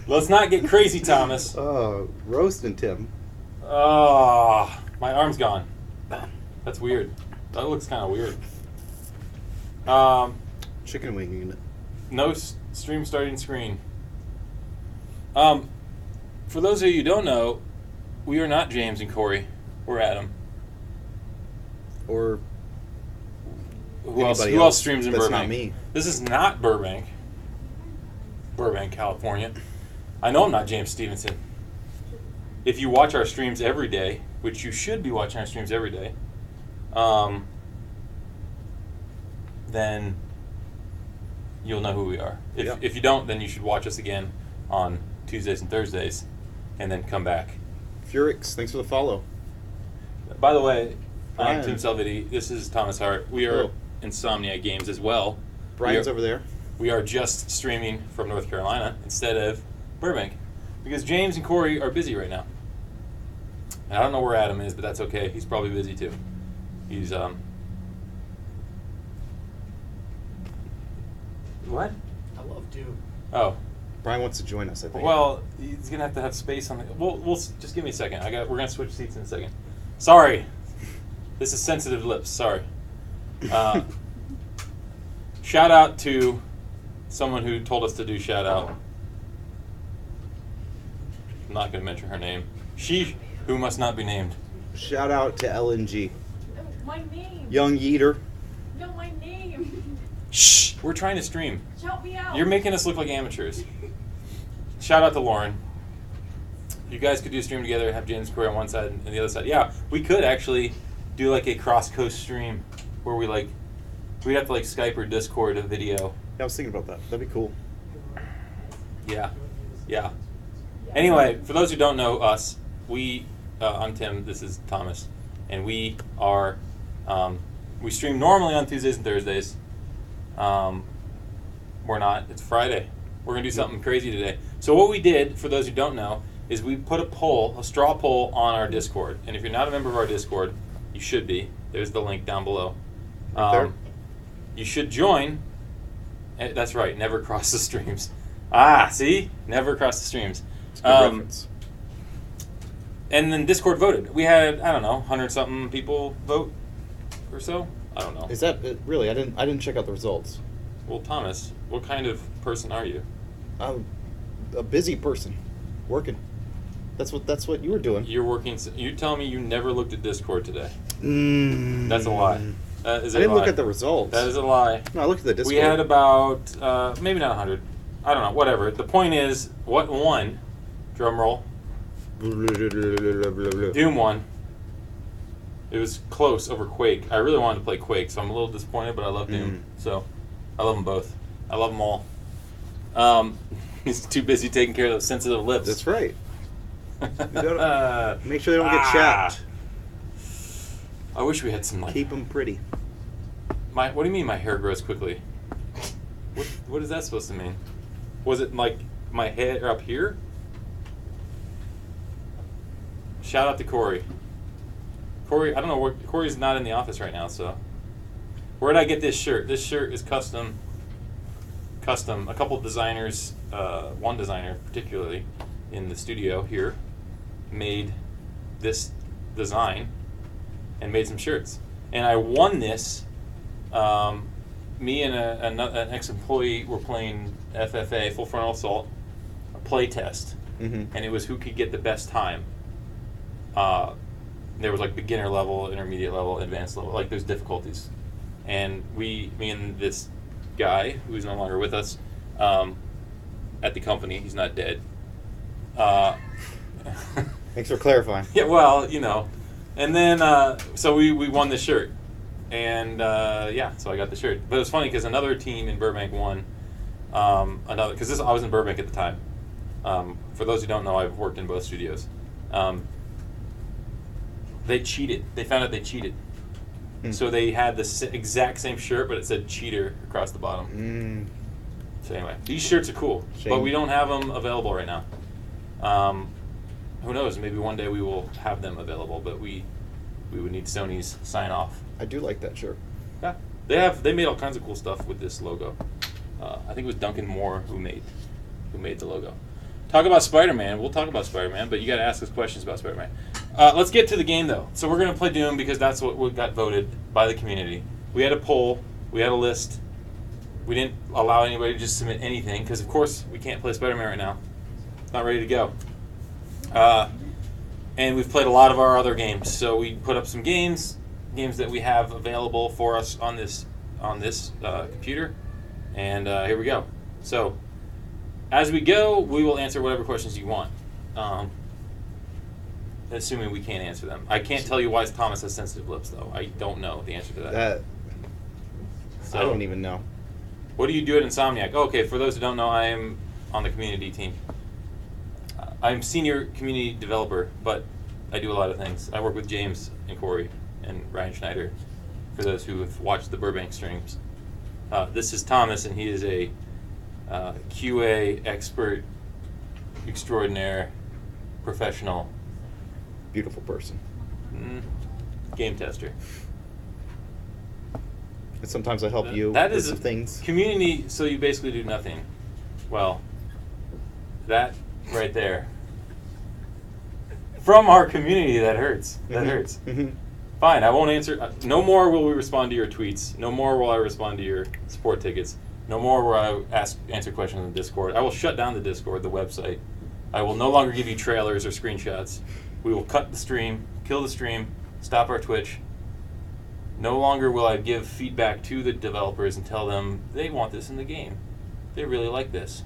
Let's not get crazy, Thomas. Roasting Tim. Oh, my arm's gone. That's weird. That looks kind of weird. Chicken wing. No stream starting screen. For those of you who don't know, we are not James and Corey. We're Adam. Or who else streams in Burbank? Not me. This is not Burbank, California. I know I'm not James Stevenson. If you watch our streams every day, which you should be watching our streams every day, then you'll know who we are. If you don't, then you should watch us again on Tuesdays and Thursdays, and then come back. Furix, thanks for the follow. By the way, I'm Tim Salviti. This is Thomas Hart. We are Insomniac Games as well. Brian's over there. We are just streaming from North Carolina instead of Burbank because James and Corey are busy right now. And I don't know where Adam is, but that's okay. He's probably busy too. He's What? I love Doom. Oh. Brian wants to join us, I think. Well, he's gonna have to have space on the. We'll just give me a second. We're gonna switch seats in a second. Sorry, this is sensitive lips. Sorry. Shout out to someone who told us to do shout out. I'm not gonna mention her name. She who must not be named. Shout out to LNG. No, my name. Young Yeater. No, my name. Shh. We're trying to stream. Shout me out. You're making us look like amateurs. Shout out to Lauren. You guys could do a stream together and have James Corey on one side and the other side. Yeah, we could actually do like a cross-coast stream where we'd have to like Skype or Discord a video. Yeah, I was thinking about that. That'd be cool. Yeah. Anyway, for those who don't know us, I'm Tim, this is Thomas, and we are, we stream normally on Tuesdays and Thursdays. We're not. It's Friday. We're going to do something crazy today. So what we did, for those who don't know, is we put a straw poll on our Discord. And if you're not a member of our Discord, you should be. There's the link down below. There. You should join. That's right. Never cross the streams. See? Never cross the streams. It's a good reference. And then Discord voted. We had, 100-something people vote or so. I don't know. Is that really? I didn't check out the results. Well, Thomas, what kind of person are you? I'm a busy person, working. That's what you were doing. You're working. You're telling me you never looked at Discord today? That's a lie. That is a I didn't lie. look at the results. That is a lie. No, I looked at the Discord. We had about maybe not 100. I don't know. Whatever. The point is, what won? Drum roll. Doom won. It was close over Quake. I really wanted to play Quake, so I'm a little disappointed, but I love Doom. So I love them both. I love them all. He's too busy taking care of those sensitive lips. That's right. Make sure they don't get chapped. I wish we had some like. Keep them pretty. What do you mean my hair grows quickly? What is that supposed to mean? Was it like my head up here? Shout out to Corey. Corey, I don't know where Corey's not in the office right now, so where did I get this shirt? This shirt is custom. A couple of designers, one designer particularly in the studio here, made this design and made some shirts. And I won this. Me and an ex-employee were playing FFA, Full Frontal Assault, a play test, and it was who could get the best time. There was like beginner level, intermediate level, advanced level, like there's difficulties. And me and this guy, who's no longer with us, at the company, he's not dead. Thanks for clarifying. Yeah, well, And then, so we won the shirt. And, so I got the shirt. But it was funny because another team in Burbank won because I was in Burbank at the time. For those who don't know, I've worked in both studios. They cheated. They found out they cheated. So they had the exact same shirt, but it said cheater across the bottom. So anyway, these shirts are cool, but we don't have them available right now. Who knows? Maybe one day we will have them available, but we would need Sony's sign off. I do like that shirt. Yeah, they made all kinds of cool stuff with this logo. I think it was Duncan Moore who made who made the logo. Talk about Spider-Man. We'll talk about Spider-Man, but you got to ask us questions about Spider-Man. Let's get to the game, though. So we're going to play Doom because that's what got voted by the community. We had a poll. We had a list. We didn't allow anybody to just submit anything because, of course, we can't play Spider-Man right now. It's not ready to go. And we've played a lot of our other games. So we put up some games that we have available for us on this computer. And here we go. So as we go, we will answer whatever questions you want. Assuming we can't answer them. I can't tell you why Thomas has sensitive lips, though. I don't know the answer to that. I don't even know. What do you do at Insomniac? Okay, for those who don't know, I am on the community team. I'm senior community developer, but I do a lot of things. I work with James and Corey and Ryan Schneider, for those who have watched the Burbank streams. This is Thomas, and he is a QA expert extraordinaire, professional. Beautiful person. Game tester. And sometimes I help you that with is some things. Community, so you basically do nothing. Well, that right there. From our community, that hurts. That hurts. Fine, I won't answer. No more will we respond to your tweets. No more will I respond to your support tickets. No more will I answer questions on Discord. I will shut down the Discord, the website. I will no longer give you trailers or screenshots. We will cut the stream, kill the stream, stop our Twitch. No longer will I give feedback to the developers and tell them they want this in the game. They really like this.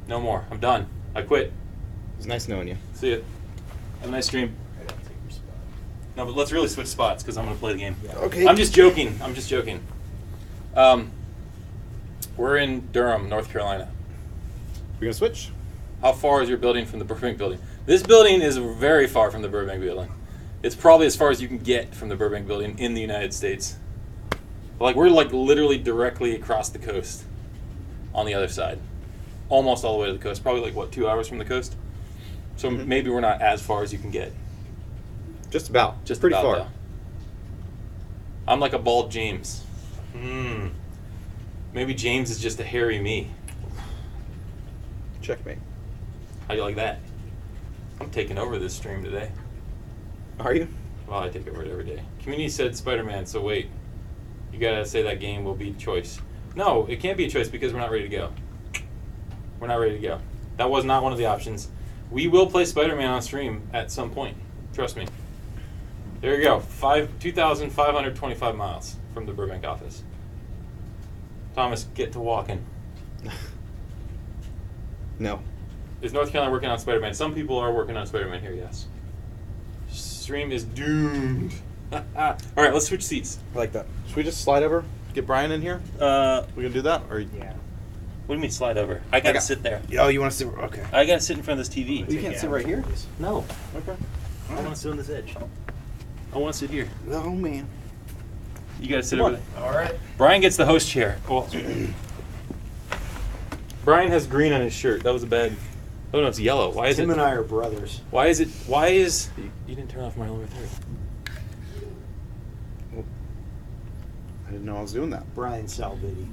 No more. I'm done. I quit. It was nice knowing you. See ya. Have a nice stream. No, but let's really switch spots because I'm going to play the game. Okay. I'm just joking. We're in Durham, North Carolina. We're going to switch? How far is your building from the Burbank building? This building is very far from the Burbank building. It's probably as far as you can get from the Burbank building in the United States. Like, we're like literally directly across the coast on the other side. Almost all the way to the coast. Probably like, what, 2 hours from the coast? So maybe we're not as far as you can get. Just about. Just pretty about, far. though. I'm like a bald James. Maybe James is just a hairy me. Checkmate. How do you like that? I'm taking over this stream today. Are you? Well, I take over it every day. Community said Spider-Man, so wait. You gotta say that game will be choice. No, it can't be a choice because we're not ready to go. We're not ready to go. That was not one of the options. We will play Spider-Man on stream at some point. Trust me. There you go. 2,525 miles from the Burbank office. Thomas, get to walking. No. Is North Carolina working on Spider-Man? Some people are working on Spider-Man here, yes. Stream is doomed. All right, let's switch seats. I like that. Should we just slide over? Get Brian in here? We gonna do that? Or Yeah. What do you mean slide over? I gotta sit there. Oh, you want to sit? Okay. I gotta sit in front of this TV. You can't sit right here? No, Okay. I want to sit on this edge. I want to sit here. Oh man. You gotta sit Come over on. there. All right. Brian gets the host chair. Well, Brian has green on his shirt. That was a bad. Oh no, it's yellow. Why is Tim it? and I are brothers. Why is it? Why is? You didn't turn off my lower third. I didn't know I was doing that. Brian Salviti.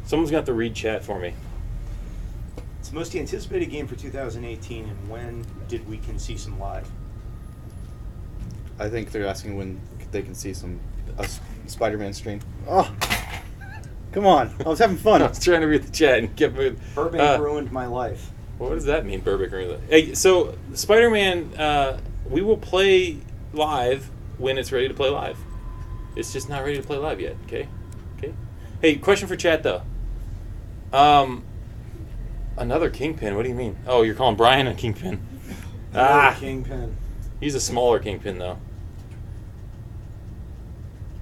Someone's got to read chat for me. It's the most anticipated game for 2018, and when did we can see some live? I think they're asking when they can see some Spider-Man stream. Oh, come on! I was having fun. I was trying to read the chat and get moved. Burbank ruined my life. What does that mean, Burbank? Hey, so Spider-Man, we will play live when it's ready to play live. It's just not ready to play live yet. Okay. Hey, question for chat though. Another Kingpin. What do you mean? Oh, you're calling Brian a Kingpin? Kingpin. He's a smaller Kingpin though.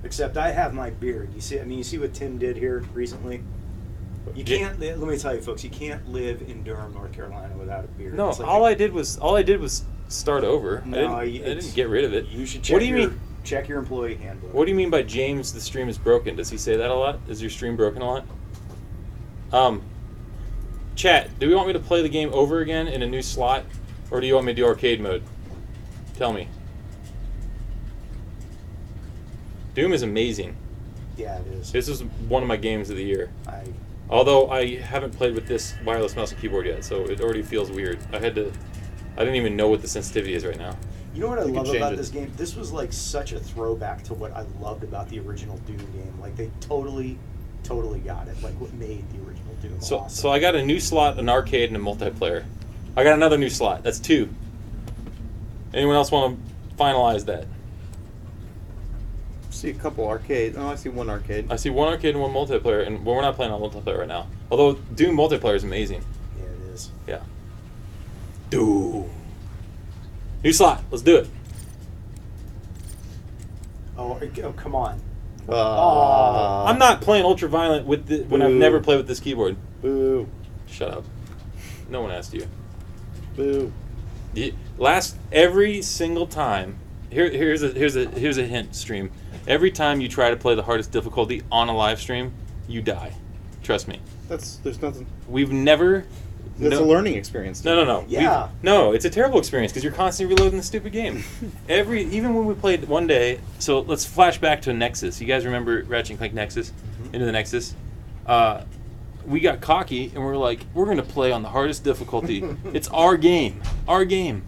Except I have my beard. You see? I mean, you see what Tim did here recently. You can't. Let me tell you, folks. You can't live in Durham, North Carolina, without a beard. No, It's like all I did was start over. No, I didn't get rid of it. You should check. What do you mean? Check your employee handbook. What do you mean by James? The stream is broken. Does he say that a lot? Is your stream broken a lot? Chat. Do we want me to play the game over again in a new slot, or do you want me to do arcade mode? Tell me. Doom is amazing. Yeah, it is. This is one of my games of the year. I Although I haven't played with this wireless mouse and keyboard yet, so it already feels weird. I didn't even know what the sensitivity is right now. You know what I You can love change about it. this game? This was like such a throwback to what I loved about the original Doom game. Like they totally got it. Like what made the original Doom So awesome. so I got a new slot, an arcade, and a multiplayer. I got another new slot. That's 2. Anyone else want to finalize that? See a couple arcade. Oh, I see one arcade. I see one arcade and one multiplayer, and we're not playing on multiplayer right now. Although Doom multiplayer is amazing. Yeah, it is. Yeah. Doom. New slot. Let's do it. Oh, come on. I'm not playing ultraviolent with when I've Boo. never played with this keyboard. Boo. Shut up. No one asked you. Boo. Every single time. Here's a hint, stream. Every time you try to play the hardest difficulty on a live stream, you die. Trust me. There's nothing. We've never. It's a learning experience. No. Yeah. No, it's a terrible experience because you're constantly reloading the stupid game. Even when we played one day, so let's flash back to Nexus. You guys remember Ratchet and Clank Nexus? Into the Nexus? We got cocky and we're like, we're going to play on the hardest difficulty. It's our game. Our game.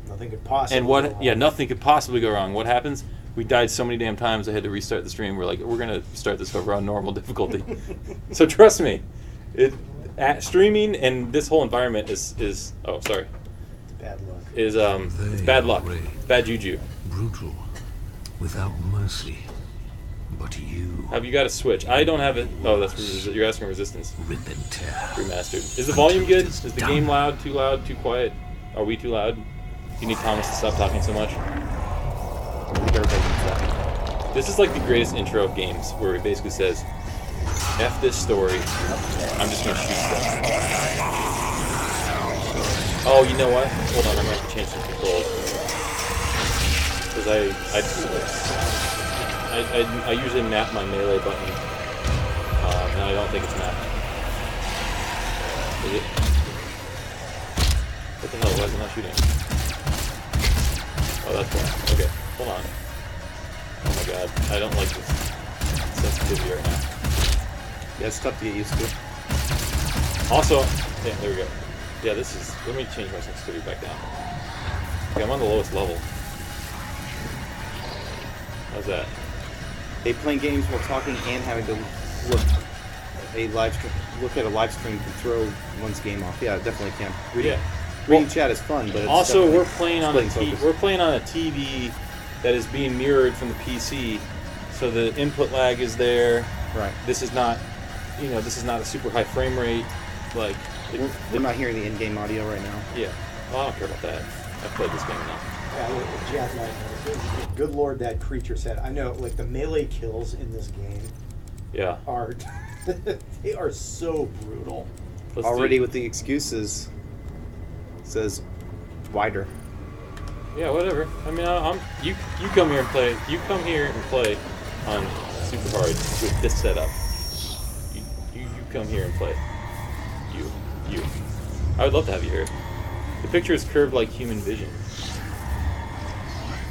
Nothing could possibly And go what? wrong. Yeah, nothing could possibly go wrong. What happens? We died so many damn times I had to restart the stream. We're like, we're going to start this over on normal difficulty. So trust me. Streaming and this whole environment is oh sorry Bad luck. is it's bad luck, bad juju. Brutal, without mercy. But you Have you got a Switch? I don't have it. Oh, that's you're asking Resistance rip and tear. remastered. Is the volume good? Is the game loud? Too quiet? Are we too loud? Do you need Thomas to stop talking so much? This is like the greatest intro of games, where it basically says, "F this story. I'm just gonna shoot stuff." Oh, you know what? Hold on, I'm gonna have to change some controls because I usually map my melee button, and I don't think it's mapped. Is it? What the hell? Why is it not shooting? Oh, that's why. Okay, hold on. Oh my god, I don't like this sensitivity right now. Yeah, it's tough to get used to. Also, yeah, there we go. Yeah, this is. Let me change my sensitivity back down. Okay, I'm on the lowest level. How's that? They playing games while talking and having to look at a live stream to throw one's game off. Yeah, it definitely can. Reading chat is fun, but it's Also, definitely we're playing on a splitting focus. we're playing on a TV that is being mirrored from the PC, so the input lag is there. Right. This is not, this is not a super high frame rate. Like, We're not hearing the in-game audio right now. yeah. Well, I don't care about that. I've played this game enough. Yeah, Jack, good lord, that creature said. I know, like the melee kills in this game Yeah. are they are so brutal. Let's Already do- with the excuses, it says wider. Yeah, whatever. I mean, you come here and play. You come here and play on super hard with this setup. You come here and play. You. I would love to have you here. The picture is curved like human vision.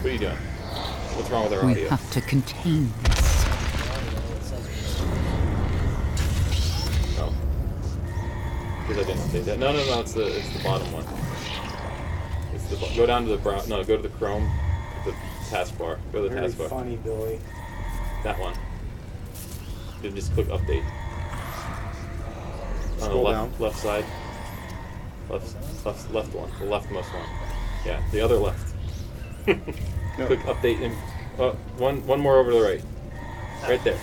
What are you doing? What's wrong with our We audio? have to contain this. Oh. Because I didn't update that. No, it's the bottom one. Go down to the brown. No, go to the Chrome, the taskbar. Go to the Very taskbar. funny, Billy. That one. You just click update. On the Scroll left side. Left one. The leftmost one. Yeah, the other left. Click update and one more over to the right. Right there.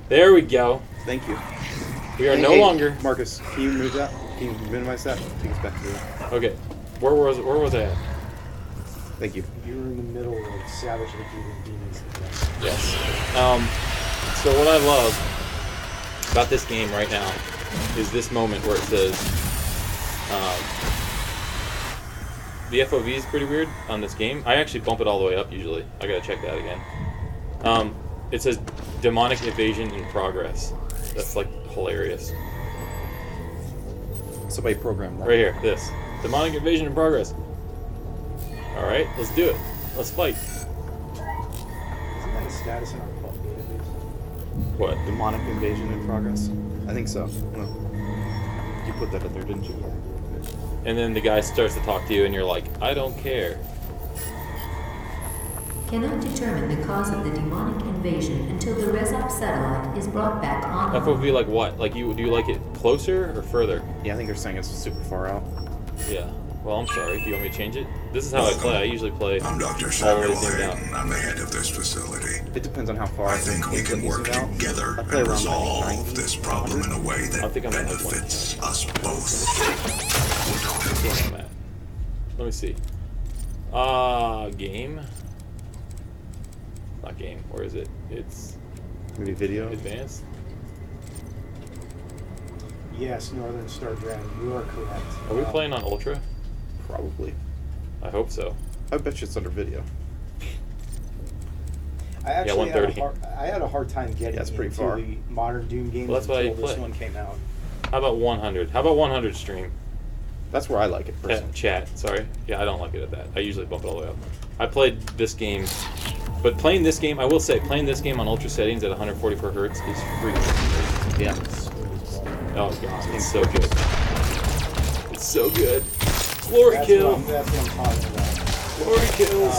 There we go. Thank you. We are Hey, no hey, longer. Marcus, can you move that? Can you minimize that? Take us back to the... Okay. Where was I at? Thank you. You were in the middle of savagely beating demons. Yes. So what I love about this game right now is this moment where it says the FOV is pretty weird on this game. I actually bump it all the way up usually. I gotta check that again. It says demonic evasion in progress. That's like hilarious. Somebody programmed that. Right here, this. Demonic invasion in progress. Alright, let's do it. Let's fight. Isn't that a status in our club database? What? Demonic invasion in progress. I think so. Well, you put that in there, didn't you? And then the guy starts to talk to you, and you're like, I don't care. Cannot determine the cause of the demonic invasion until the Rezop satellite is brought back online. That would be like what? Like do you like it closer or further? Yeah, I think they're saying it's super far out. Yeah. Well, I'm sorry. Do you want me to change it? This is how I play. I usually play I'm Dr. all the Samuel way zoomed out. Hayden. I'm the head of this facility. It depends on how far I think we can work together I play and around resolve 90, this problem in a way I that think I'm at like benefits us both. That's where I'm at. Let me see. Game. Not game. Where is it? It's Maybe video. advanced. Yes, Northern Star Dragon, you are correct. Are we playing on Ultra? Probably. I hope so. I bet you it's under video. I actually had 130. I had a hard time getting That's pretty into far. the modern Doom games Well, that's why until you this play. one came out. How about 100? How about 100 stream? That's where I like it personally. Chat. Sorry. Yeah, I don't like it at that. I usually bump it all the way up. I played this game, but playing this game, I will say, playing this game on Ultra settings at 144 hertz is freaking. Yeah. Oh god, it's so good. It's so good. Glory kill. That's what I'm talking about. Glory kills.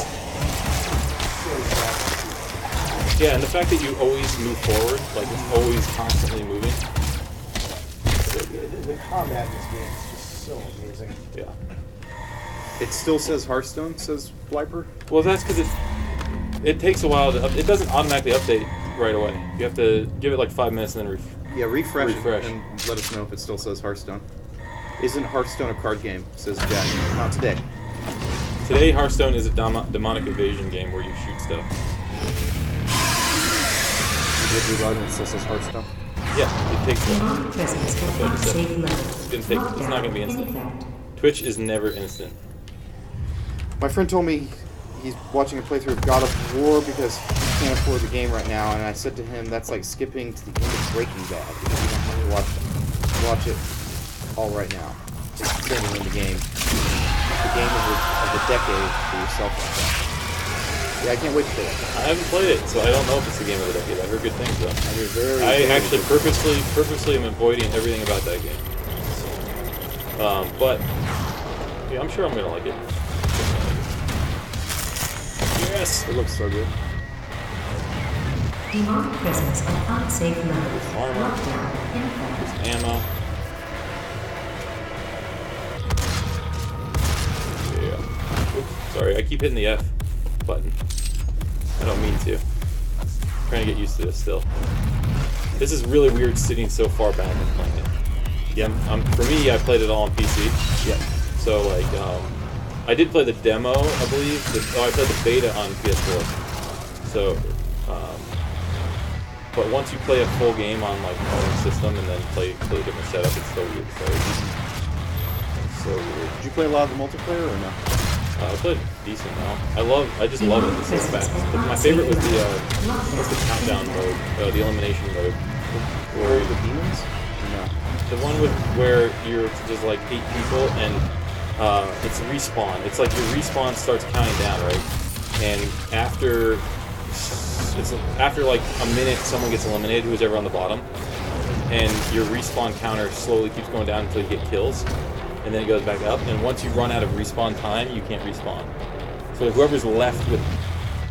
So sad. Yeah, and the fact that you always move forward, like it's always constantly moving. So good. The combat in this game is just so amazing. Yeah. It still says Hearthstone, says Viper. Well, that's because it takes a while to. It doesn't automatically update right away. You have to give it like 5 minutes and then Yeah, refresh, Refresh. it and let us know if it still says Hearthstone. Isn't Hearthstone a card game? Says Jack. Not today. Today, Hearthstone is a demonic invasion game where you shoot stuff. You did reload and it still says Hearthstone. Yeah, it takes a while. Demonic presence at unsafe levels. It's not gonna be Lockdown instant. in effect. Twitch is never instant. My friend told me he's watching a playthrough of God of War because he can't afford the game right now, and I said to him, that's like skipping to the end of Breaking Bad because you don't have to watch it all right now. Just spinning in the game. The game of the decade for yourself like that. Yeah, I can't wait to play it. I haven't played it, so I don't know if it's the game of the decade. I heard good things though. I hear very, I very actually good. purposely am avoiding everything about that game. But yeah, I'm sure I'm gonna like it. Yes. It looks so good. Demonic presence at unsafe levels. Armor. Lockdown in effect. Ammo. Yeah. Oops, sorry, I keep hitting the F button. I don't mean to. I'm trying to get used to this still. This is really weird sitting so far back and playing it. Yeah, for me, I played it all on PC. Yeah. So like, I did play the demo, I believe. I played the beta on PS4. So, but once you play a full game on like one system and then play a different setup, it's so weird. So weird. Did you play a lot of the multiplayer or no? I played decent now. I just love it. It's so fast. But my favorite was the what's the countdown mode, the elimination mode, Or the demons? No. the one with where you're just like 8 people and it's respawn. It's like your respawn starts counting down, right? And after like a minute, someone gets eliminated, who's ever on the bottom, and your respawn counter slowly keeps going down until you get kills, and then it goes back up. And once you run out of respawn time, you can't respawn. So whoever's left with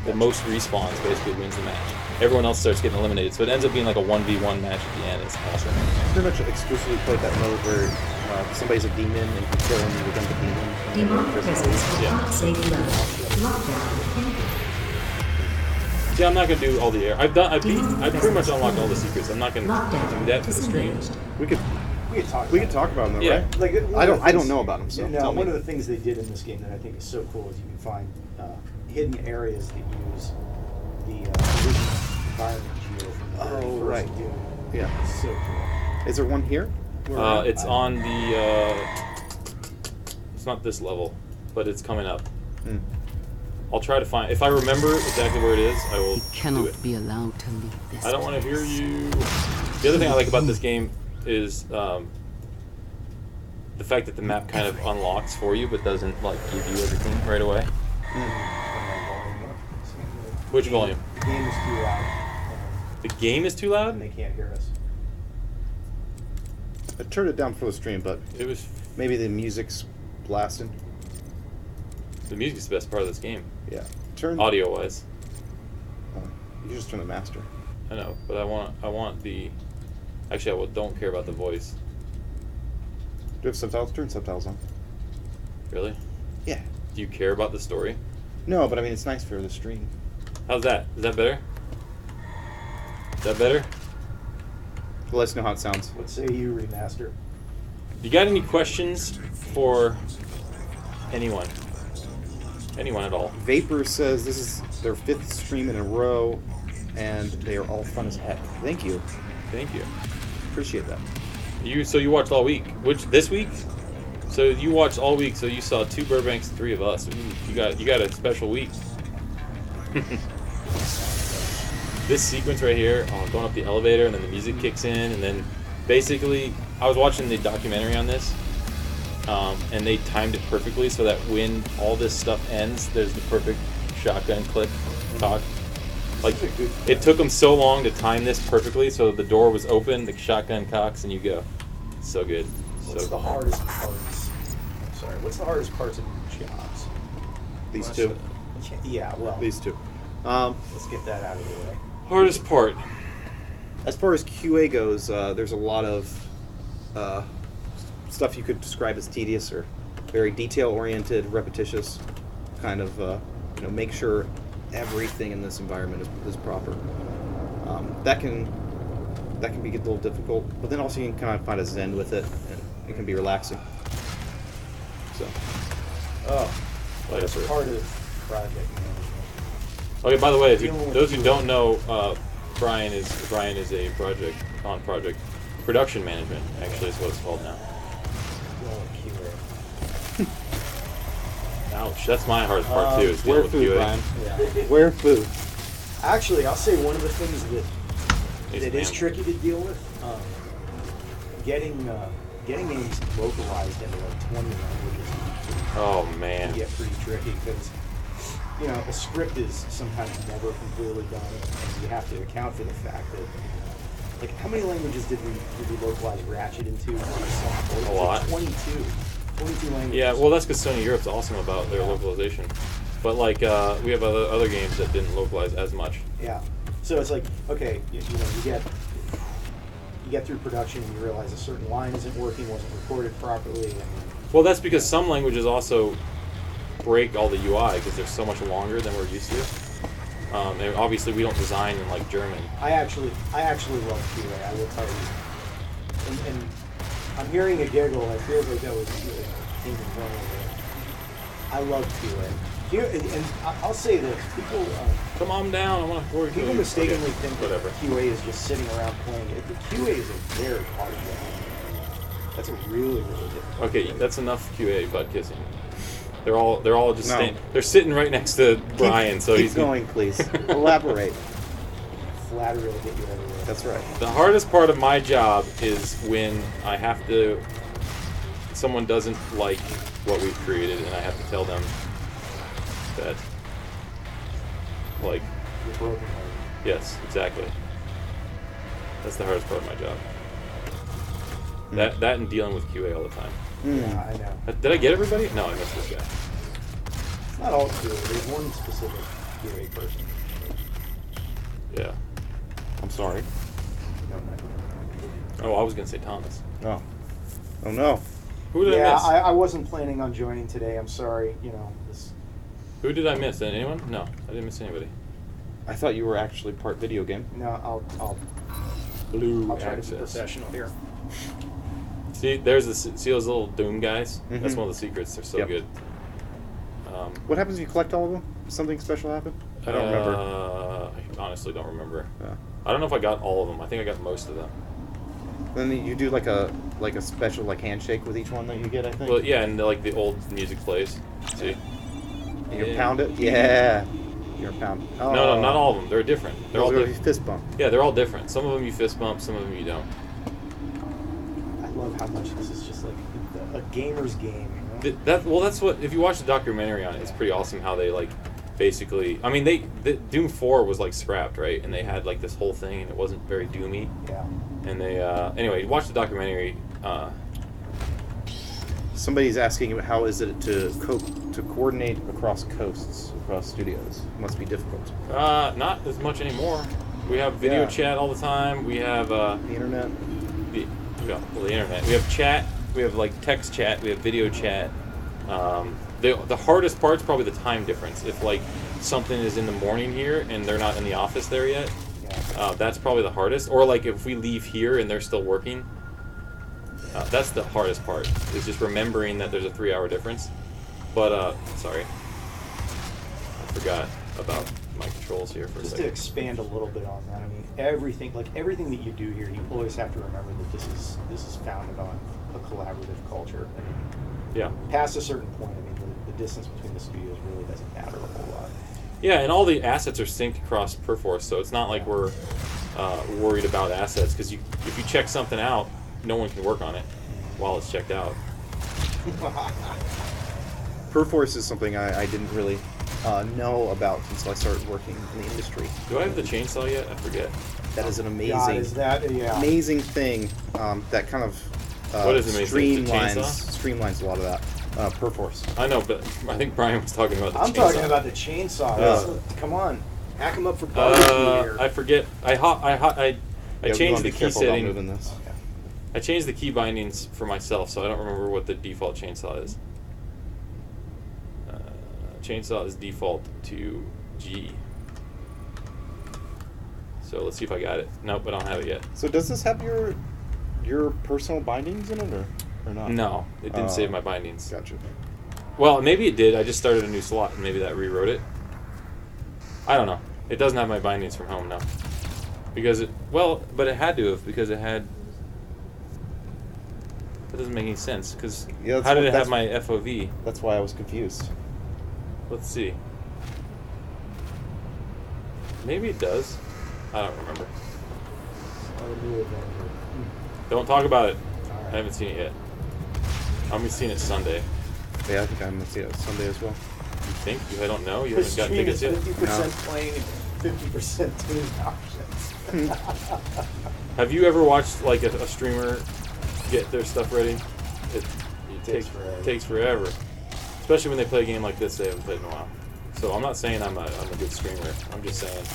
the most respawns basically wins the match. Everyone else starts getting eliminated, so it ends up being like a 1v1 match at the end. It's awesome. Pretty much exclusively played that mode where somebody's a demon and you kill them, you become the demon. and then Demonic you're presence at Yeah. unsafe levels. Lockdown in effect. Yeah, I'm not gonna do all the air. I've pretty much unlocked all the secrets. I'm not gonna do Lockdown that for the stream. disengaged. We could We could talk about talk about them though, Yeah. right? Like, one I of don't the I don't things- know about them, so No, tell me. one of the things they did in this game that I think is so cool is you can find hidden areas that use the original environment geo from the very Oh, first right. Doom. Yeah. It's so cool. Is there one here? It's on the. It's not this level, but it's coming up. Hmm. I'll try to find. If I remember exactly where it is, I will He do cannot it. be allowed to leave this I don't want to hear place. you. The other thing I like about this game is the fact that the map kind of unlocks for you, but doesn't like give you everything right away. Which volume? The game is too loud. The game is too and loud? they can't hear us. I turned it down for the stream, but It was... maybe the music's blasting. The music's the best part of this game. Yeah. Turn. Audio-wise. Oh, you just turn the master. I know, but I want the... Actually, don't care about the voice. Do you have subtitles? Turn subtitles on. Really? Yeah. Do you care about the story? No, but I mean, it's nice for the stream. How's that? Is that better? Is that better? Let us know how it sounds. What say you, Remaster? You got any questions for anyone? Anyone at all? Vapor says this is their 5th stream in a row, and they are all fun as heck. Thank you. Thank you. Appreciate that. So you watched all week. This week? So you watched all week. So you saw 2 Burbanks, 3 of us. Ooh, you got a special week. This sequence right here, going up the elevator, and then the music kicks in, and then basically, I was watching the documentary on this, and they timed it perfectly so that when all this stuff ends, there's the perfect shotgun click talk. Like, it took them so long to time this perfectly, so the door was open, the shotgun cocks, and you go. So good. What's the hardest parts? I'm sorry. What's the hardest parts of your jobs? These two. Yeah, well, These two. let's get that out of the way. Hardest part. As far as QA goes, there's a lot of stuff you could describe as tedious or very detail-oriented, repetitious, kind of, make sure everything in this environment is proper. That can be a little difficult, but then also you can kind of find a zen with it, and it can be relaxing. So. That's part of project management. Okay, by the way, Dealing with those who QA. don't know, Brian is a project production management. Actually, is what it's called now. Dealing with Ouch, that's my hardest part too. Is Where dealing with food, QA. Brian? QA. Yeah. Where food? Actually, I'll say one of the things He's that a is man. tricky to deal with, getting games localized into like 20 languages Oh can man. get pretty tricky because a script is sometimes never completely done, and you have to account for the fact that, like, how many languages did we localize Ratchet into? A lot. 22 languages. Yeah, well, that's because Sony Europe's awesome about their localization. But like, we have other games that didn't localize as much. Yeah. So it's like, okay, you get through production and you realize a certain line isn't working, wasn't recorded properly, and Well, that's because some languages also break all the UI because they're so much longer than we're used to. And obviously, we don't design in like German. I actually love QA. I will tell you. And I'm hearing a giggle. I feel like that was came and went over. I love QA. And I'll say this: people Come on down. I want to. people mistakenly Okay, think whatever. that QA is just sitting around playing it. But QA is a very hard job. That's a really difficult. Okay, that's enough QA butt kissing. They're all just No. they're sitting right next to Brian, so keep he's going, please. Elaborate. Flattery will get you everywhere. That's right. The hardest part of my job is when I have to. Someone doesn't like what we've created, and I have to tell them that. Like, You're broken hearted. yes, exactly. That's the hardest part of my job. That and dealing with QA all the time. Yeah, I know. Did I get everybody? No, I missed this guy. It's not all QA. There's one specific QA person. Yeah. I'm sorry. No. Oh, I was gonna say Thomas. Oh. Oh no. Who did I Yeah, miss? I wasn't planning on joining today. I'm sorry. This. Who did I miss? Anyone? No, I didn't miss anybody. I thought you were actually part video game. No, I'll Blue try to be access. professional here. See, see those little Doom guys? That's one of the secrets. They're so Yep. good. What happens if you collect all of them? Something special happen? I don't remember. I honestly don't remember. Yeah. I don't know if I got all of them. I think I got most of them. Then you do like a special handshake with each one that you get. I think. Well, yeah, and the old music plays. See? You pound it. Yeah. You're pound. Oh. No, not all of them. They're different. They're all Those are different. fist bump. Yeah, they're all different. Some of them you fist bump, some of them you don't. I love how much this is just like a gamer's game. You know? That's what if you watch the documentary on it, it's pretty awesome how they basically, I mean, Doom 4 was like scrapped, right? And they had like this whole thing, and it wasn't very doomy. Yeah. And they anyway, watch the documentary. Somebody's asking how is it to coordinate across coasts, across studios. It must be difficult. Not as much anymore. We have video Yeah. chat all the time. We have The internet. the internet. We have chat. We have like text chat. We have video chat. The hardest part's probably the time difference. If like something is in the morning here and they're not in the office there yet, that's probably the hardest. Or like if we leave here and they're still working, that's the hardest part. Is just remembering that there's a 3-hour difference. But sorry, I forgot about my controls here for a Just to second. expand a little bit on that, I mean, everything that you do here, you always have to remember that this is founded on a collaborative culture. I mean, Yeah. past a certain point, I mean, the distance between the studios really doesn't matter a whole lot. Yeah, and all the assets are synced across Perforce, so it's not like we're worried about assets, because if you check something out, no one can work on it while it's checked out. Perforce is something I didn't really know about until I started working in the industry. Do I have the chainsaw yet? I forget. That is an God, amazing, is that amazing thing that kind of What is amazing? The streamlines a lot of that. Perforce. I know, but I think Brian was talking about the I'm chainsaw. talking about the chainsaw. Come on, hack him up for barbecue here. I forget. I Yeah, we changed wanna the be key careful about setting. moving this. I changed the key bindings for myself, so I don't remember what the default chainsaw is. Chainsaw is default to G. So let's see if I got it. Nope, I don't have it yet. So does this have your personal bindings in it or not? No, it didn't save my bindings. Gotcha. Well, maybe it did. I just started a new slot, and maybe that rewrote it. I don't know. It doesn't have my bindings from home now. Because but it had to have, because it had... That doesn't make any sense, because Yeah, how did it have my FOV? That's why I was confused. Let's see. Maybe it does. I don't remember. Don't talk about it. I haven't seen it yet. I'm going to see it Sunday. Yeah, I think I'm gonna see it Sunday as well. You think? I don't know. You The haven't got stream is tickets yet? 50% playing and 50% tuning options. Have you ever watched like a streamer get their stuff ready? It takes forever. Especially when they play a game like this they haven't played in a while. So I'm not saying I'm a good streamer. I'm just saying.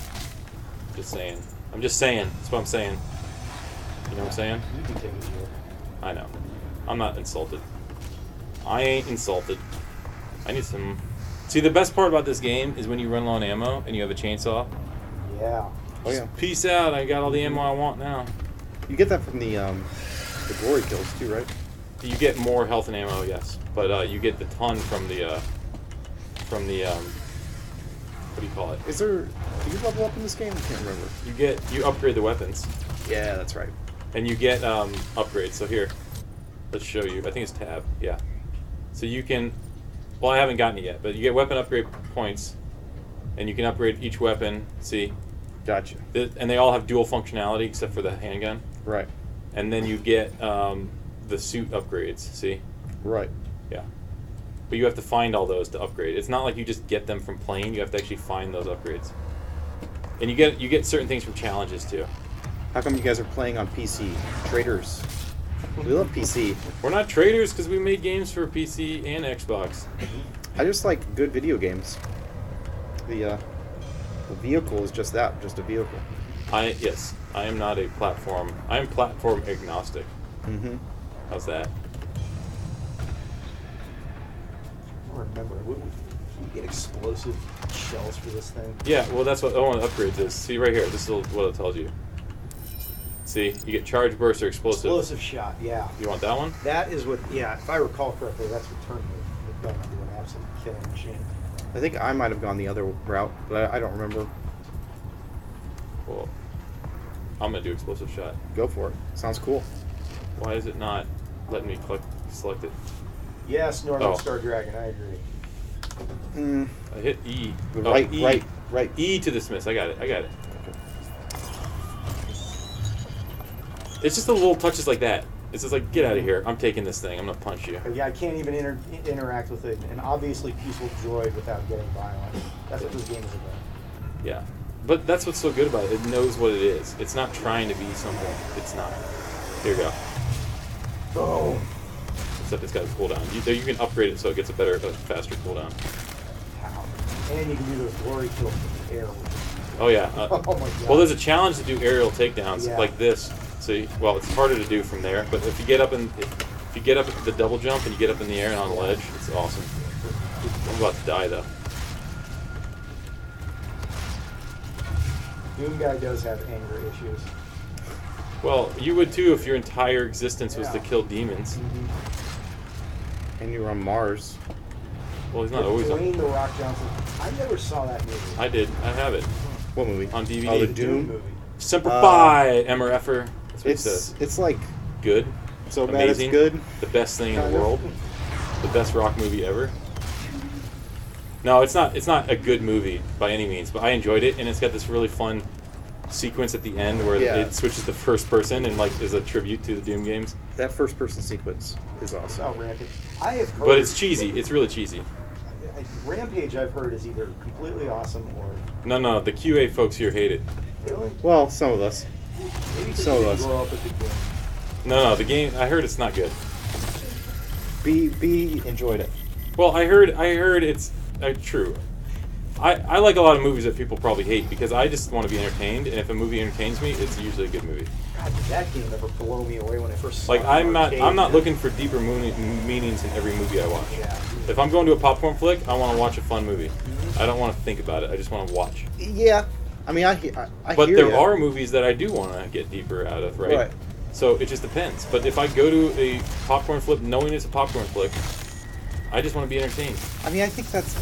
I'm just saying. That's what I'm saying. You know what I'm saying? You can take it, Joe. I know. I'm not insulted. I ain't insulted. I need some... See, the best part about this game is when you run low on ammo and you have a chainsaw. Yeah. Oh yeah. Peace out. I got all the ammo I want now. You get that from the glory kills too, right? You get more health and ammo, yes, but you get the ton from the what do you call it? Is there? Do you level up in this game? I can't remember. You upgrade the weapons, Yeah, that's right. and you get upgrades. So here, let's show you. I think it's tab. Yeah. So you can. Well, I haven't gotten it yet, but you get weapon upgrade points, and you can upgrade each weapon. See, Gotcha. and they all have dual functionality except for the handgun. Right. And then you get the suit upgrades. See. Right. Yeah. But you have to find all those to upgrade. It's not like you just get them from playing. You have to actually find those upgrades. And you get certain things from challenges too. How come you guys are playing on PC? Traitors. We love PC. We're not traders because we made games for PC and Xbox. I just like good video games. The vehicle is just that, just a vehicle. I am not a platform. I am platform agnostic. Mm-hmm. How's that? I don't remember. We get explosive shells for this thing. Yeah, well that's what one of the upgrades is. See right here. This is what it tells you. See, you get charge burst or explosive. Explosive shot, yeah. You want that one? That is what, yeah, if I recall correctly, that's what turned the gun into an absolute killing machine. I think I might have gone the other route, but I don't remember. Well, I'm gonna do explosive shot. Go for it. Sounds cool. Why is it not letting me select it? Yes, Northern Oh. Star Dragon, I agree. Mm, I hit E. the Oh, right, E. right. E to dismiss. I got it. It's just the little touches like that. It's just like, get out of here. I'm taking this thing. I'm gonna punch you. Yeah, I can't even interact with an obviously peaceful droid without getting violent. That's what this game is about. Yeah. But that's what's so good about it. It knows what it is. It's not trying to be something. It's not. Here we go. Boom. Except it's got a cooldown. You can upgrade it so it gets a faster cooldown. Pow. And you can do those glory kills with the air. Oh yeah. Oh my god. Well, there's a challenge to do aerial takedowns Yeah. like this. So, it's harder to do from there. But if you get up at the double jump and you get up in the air and on the ledge, it's awesome. I'm about to die though. Doom guy does have anger issues. Well, you would too if your entire existence was to Yeah. kill demons. And you're on Mars. Well, he's not always on. Dwayne The Rock Johnson. I never saw that movie. I did. I have it What movie? on DVD. Oh, the The Doom? movie. Semper Fi, MRFer. That's what it It's says. like Good. so bad Amazing. it's good. The best thing in Kind the of. world. The best rock movie ever. No, it's not. It's not a good movie by any means, but I enjoyed it, and it's got this really fun sequence at the end where Yeah. it switches to first person and like is a tribute to the Doom games. That first person sequence is It's awesome. not Rampage. I have heard. But it's cheesy. It's really cheesy. Rampage, I've heard, is either completely awesome or. No, the QA folks here hate it. Really? Well, some of us. Maybe because So you us. grow up with the game. No, the game. I heard it's not good. B enjoyed it. Well, I heard it's true. I like a lot of movies that people probably hate because I just want to be entertained, and if a movie entertains me, it's usually a good movie. God, did that game ever blow me away when I first saw Like it? I'm not Arcade. looking for deeper meanings in every movie I watch. Yeah. If I'm going to a popcorn flick, I want to watch a fun movie. I don't want to think about it. I just want to watch. Yeah. I mean, I But hear there ya. are movies that I do want to get deeper out of, right? Right. So it just depends. But if I go to a popcorn flip knowing it's a popcorn flick, I just want to be entertained. I mean, I think that's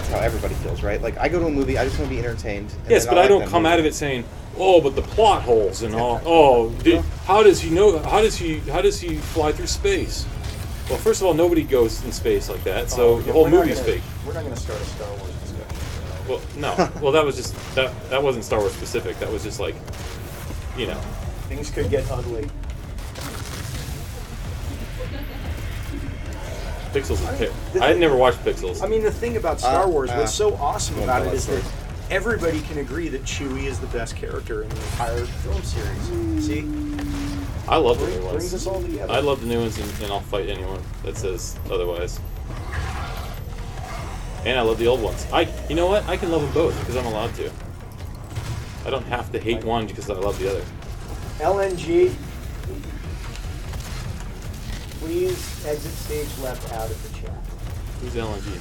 how everybody feels, right? Like, I go to a movie, I just want to be entertained. and Yes, then but I like don't that come movie. out of it saying, "Oh, but the plot holes and all." Oh, how does he know? How does he fly through space? Well, first of all, nobody goes in space like that, so the whole We're not movie's gonna- fake. We're not going to start a Star Wars discussion. Well, no. Well, that was just that wasn't Star Wars specific. That was just like, you know. Things could get ugly. Pixels is I had never watched Pixels. I mean, the thing about Star Wars, what's so awesome won't about tell it that is that story. everybody can agree that Chewie is the best character in the entire film series. See? I love the new Brings ones. us all together. I love the new ones, and I'll fight anyone that says otherwise. And I love the old ones. You know what? I can love them both because I'm allowed to. I don't have to hate one because I love the other. LNG. Please exit stage left out of the chat. Who's LNG?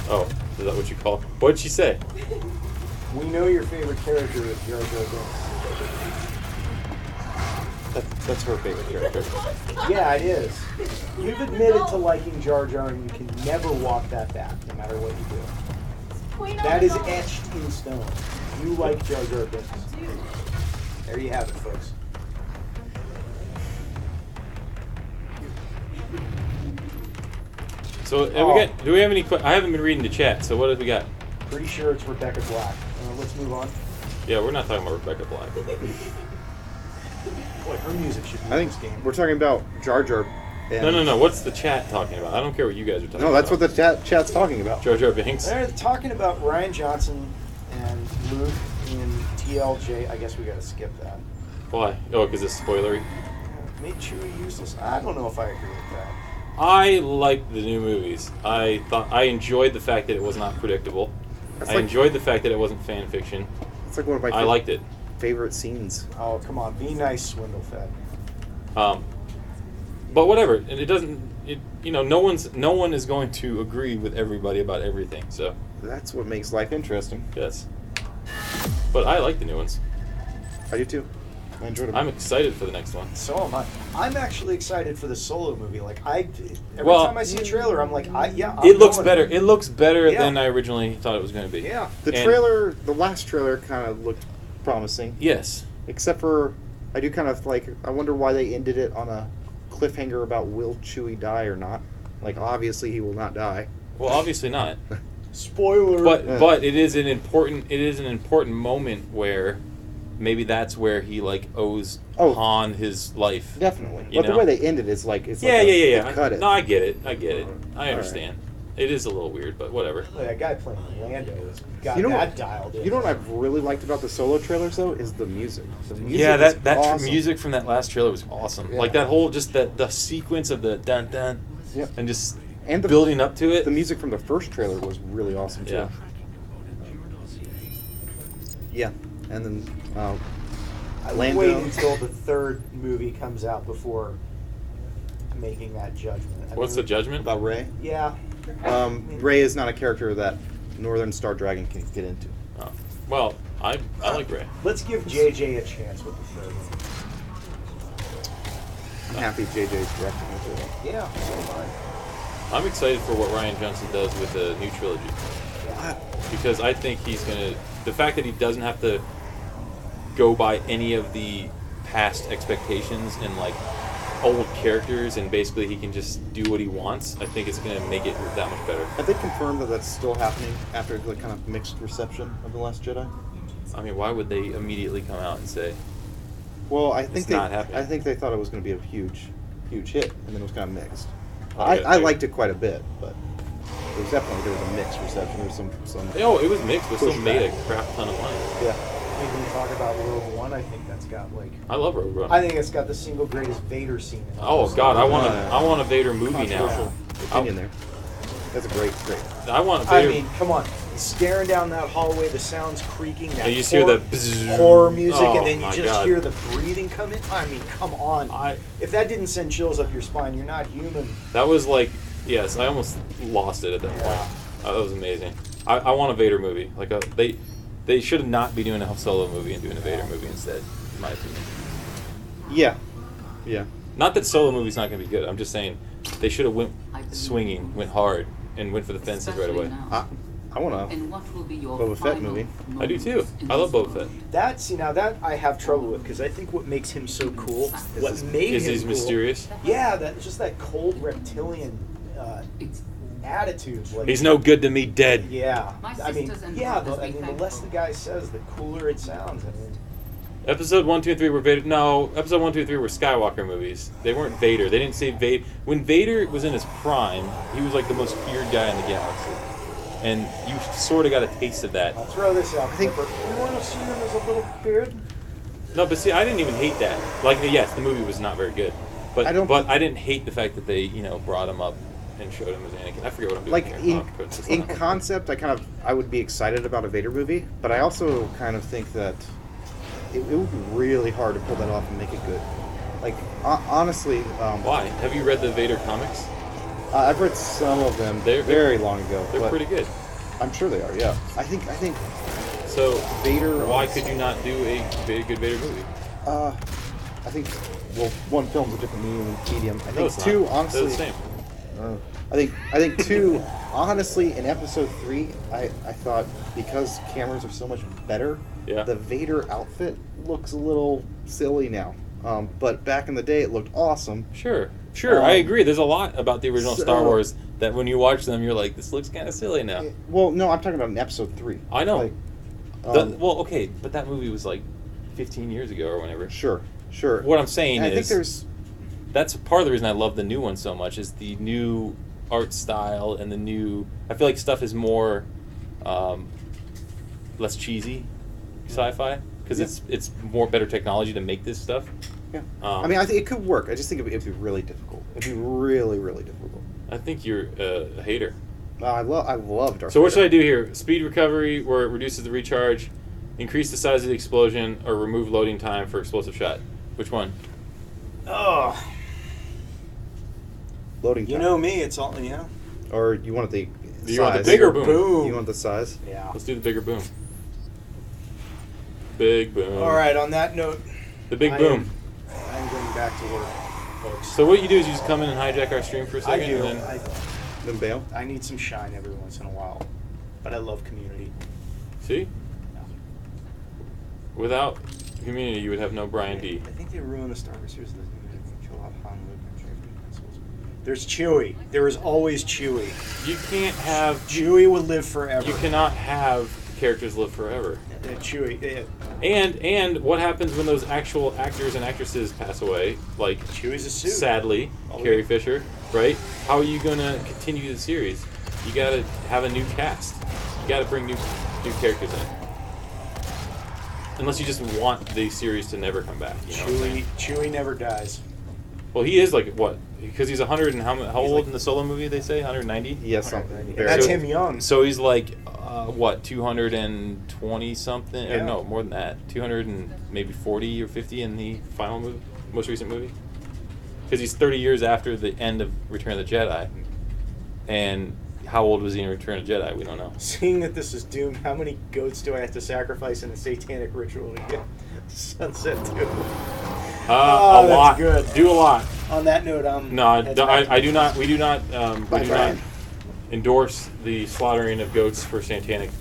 Oh, is that what you call? What'd she say? We know your favorite character is Jar Jar Binks. That's her favorite character. Yeah, it is. You've admitted to liking Jar Jar, and you can never walk that back, no matter what you do. That is etched in stone. You like Jar Jar Binks. There you have it, folks. So do we have any? I haven't been reading the chat. So what have we got? Pretty sure it's Rebecca Black. Let's move on. Yeah, we're not talking about Rebecca Black. Boy, her music should be I in think this game. we're talking about Jar Jar. And No. What's the chat talking about? I don't care what you guys are talking about. No, that's what the chat's talking about. Jar Jar Binks. They're talking about Ryan Johnson and Luke in TLJ. I guess we gotta skip that. Why? Oh, because it's spoilery. Made Chewie useless. I don't know if I agree with that. I liked the new movies. I enjoyed the fact that it was not predictable. That's I like- enjoyed the fact that it wasn't fan fiction. It's like one of my I liked it. favorite scenes. Oh, come on. Be nice, Swindlefed. But whatever. It doesn't. No one is going to agree with everybody about everything. So That's what makes life interesting. yes. But I like the new ones. I do too. I enjoyed them. I'm excited for the next one. So am I. I'm actually excited for the Solo movie. Like, every Well- time I see a trailer, I'm like, I'm It looks going. better. It looks better Yeah. than I originally thought it was going to be. Yeah. The And- last trailer kind of looked promising. Yes. Except for, I do kind of like, I wonder why they ended it on a cliffhanger about will Chewie die or not. Like, obviously he will not die. Well, obviously not. Spoiler. But Yeah. but it is an important moment where maybe that's where he like owes Oh. Han his life. Definitely. You But know? the way they ended is like it's Yeah, like yeah. they cut it. No, I get it. I right. understand. It is a little weird, but whatever. Like, that guy playing Lando has got You know that what- dialed in. You know what I've really liked about the solo trailers though is the music. The music Yeah, is that awesome. music from that last trailer was awesome. Yeah. Like that whole just the sequence of the dun dun Yep. and just And the building up to it. The music from the first trailer was really awesome too. Yeah. Yeah. And then I would Lando. wait until the third movie comes out before making that judgment. I What's mean, the judgment? About Rey. Yeah. Rey is not a character that Northern Star Dragon can get into. Oh. Well, I like Rey. Let's give JJ a chance with the third one. I'm happy JJ's directing it. Yeah, so am I. I'm excited for what Ryan Johnson does with the new trilogy because I think he's gonna. The fact that he doesn't have to go by any of the past expectations and like old characters, and basically he can just do what he wants. I think it's gonna make it that much better. Have they confirmed that that's still happening after the kind of mixed reception of The Last Jedi? I mean, why would they immediately come out and say? Well, I think It's not happening. I think they thought it was going to be a huge hit, and then it was kind of mixed. Okay, I liked it quite a bit, but there was a mixed reception. There was some Oh, it was mixed, but still Pushback. made a crap ton of money. yeah. When you talk about Rogue One, I think that's got like. I love Rogue One. I think it's got the single greatest Vader scene. In Oh it. God, I want Yeah. I want a Vader movie now. Controversial opinion there. That's a great. I want I Vader. mean, come on. Staring down that hallway, the sounds creaking. That And you just hear horror- the bzzz. horror music, Oh, and then you my just God. hear the breathing come in. I mean, come on. If that didn't send chills up your spine, you're not human. That was like, yes, I almost lost it at that point. That was amazing. I want a Vader movie. Like they should not be doing a Solo movie and doing a Vader movie instead, in my opinion. Yeah. Yeah. Not that Solo movie's not going to be good. I'm just saying they should have went swinging, went hard, and went for the fences right away. I want a And what will be your Boba Fett final movie. I do too. I love Boba Fett. That I have trouble with, because I think what makes him so cool, what made Is him he's cool, mysterious? Yeah, that just that cold reptilian attitude. Like, He's no good to me, dead. Yeah, My I mean, sisters and yeah. brothers I be mean, the thankful. less the guy says, the cooler it sounds. I mean, Episode 1, 2, and 3 were Vader. No, episode 1, 2, and 3 were Skywalker movies. They weren't Vader. They didn't say Vader. When Vader was in his prime, he was like the most feared guy in the galaxy. And you sort of got a taste of that. I'll throw this out. I think- Clipper. You want to see him as a little beard? No, but see, I didn't even hate that. Like, yes, the movie was not very good. But I didn't hate the fact that they, brought him up and showed him as Anakin. I forget what I'm doing like here. in concept. I would be excited about a Vader movie, but I also kind of think that it would be really hard to pull that off and make it good. Like honestly, Why? Have you read the Vader comics? I've read some of them They're- very long ago. They're but pretty good. I'm sure they are. Yeah, I think So, Vader. why could you not do a good Vader movie? I think well, one film's a different medium. I No, think it's two, not. honestly. They're the same. I think two, honestly, in episode 3, I thought because cameras are so much better, Yeah. the Vader outfit looks a little silly now. But back in the day, it looked awesome. Sure, I Um, agree. There's a lot about the original Star so- Wars that when you watch them, you're like, this looks kind of silly now. Well, no, I'm talking about in episode 3. I know. Like, Well, okay, but that movie was like 15 years ago or whenever. Sure. What I'm saying And I think is, there's that's part of the reason I love the new one so much is the new art style and the new. I feel like stuff is more, less cheesy, sci-fi because it's more better technology to make this stuff. Yeah. I mean, I think it could work. I just think it'd be really difficult. It'd be really, really difficult. I think you're a hater. I love Darth So what Vader. should I do here? Speed recovery, where it reduces the recharge, increase the size of the explosion, or remove loading time for explosive shot? Which one? Oh, Loading time. you know me. It's all Or you want the size. You want the bigger boom. You want the size? Yeah. Let's do the bigger boom. Big boom. All right. On that note, The big I boom. I'm going back to work, folks. So what you do is you just come in and hijack our stream for a I second, do. and then Then bail? I need some shine every once in a while, but I love Community. see. Without community, you would have no Brian D. I think they ruined the Star Wars series. There's Chewie. There is always Chewie. You can't have. Chewie will live forever. You cannot have characters live forever. Chewie. And what happens when those actual actors and actresses pass away? Like Chewie's a suit. sadly, Carrie Fisher, right? How are you gonna continue the series? You gotta have a new cast. You gotta bring new characters in. Unless you just want the series to never come back. You know what I'm saying? Chewie never dies. Well, he is like what? Because he's 100 and how old in the Solo movie? They say 190. Yes, something. And Very that's So- him young. So he's like what 220 something? Or Yeah. no, more than that. 200 and maybe 40 or 50 in the final movie, most recent movie. Because he's 30 years after the end of Return of the Jedi. And how old was he in Return of the Jedi? We don't know. Seeing that this is doomed, how many goats do I have to sacrifice in a satanic ritual to get Sunset 2? A that's lot. good. Do a lot. On that note, No, heads back I do not. We do not. We do Brian. not endorse the slaughtering of goats for satanic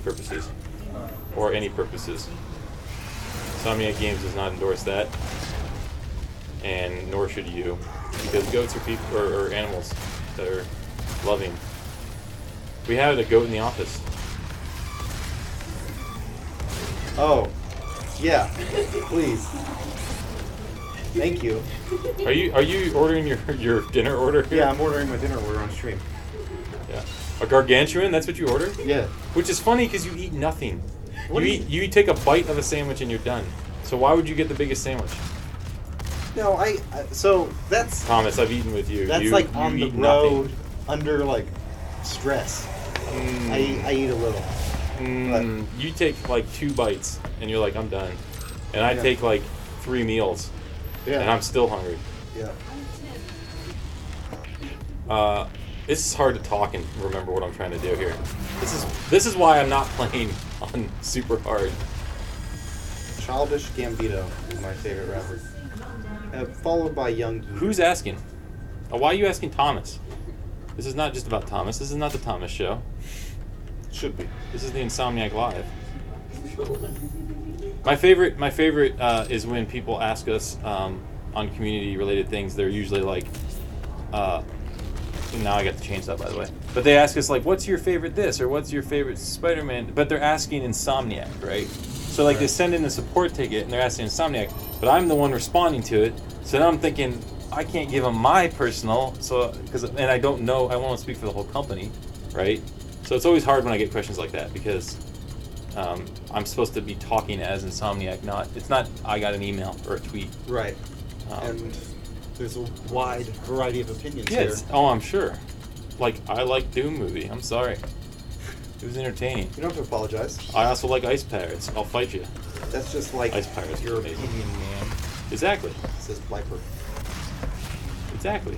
purposes, or any purposes. Insomniac Games does not endorse that, and nor should you, because goats are people or animals that are loving. We had a goat in the office. Oh, yeah. Please. Thank you. Are you ordering your dinner order here? Yeah, I'm ordering my dinner order on stream. Yeah. A gargantuan? That's what you ordered? Yeah. Which is funny because you eat nothing. What do You take a bite of a sandwich and you're done. So why would you get the biggest sandwich? No, so that's Thomas, I've eaten with you. that's you, like you on the eat road nothing. under like stress. I eat a little. You take like 2 bites and you're like, I'm done. And I Yeah. take like 3 meals Yeah. and I'm still hungry. Yeah. This is hard to talk and remember what I'm trying to do here. This is why I'm not playing on super hard. Childish Gambito is my favorite rapper. Followed by Young Yeezy. Who's asking? Why are you asking Thomas? This is not just about Thomas. This is not the Thomas show. Should be. This is the Insomniac Live. My favorite is when people ask us on community-related things. They're usually like, now I got to change that, by the way. But they ask us like, "What's your favorite this?" or "What's your favorite Spider-Man?" But they're asking Insomniac, right? So like they send in a support ticket and they're asking Insomniac, but I'm the one responding to it. So now I'm thinking I can't give them my personal, and I don't know. I won't speak for the whole company, right? So it's always hard when I get questions like that because I'm supposed to be talking as Insomniac, it's not I got an email or a tweet. Right. And there's a wide variety of opinions Yeah, here. oh, I'm sure. Like, I like Doom movie. I'm sorry. It was entertaining. You don't have to apologize. I also like Ice Pirates. I'll fight you. That's just like Ice Pirates your are amazing. opinion, man. Exactly. Says Bliper. Exactly.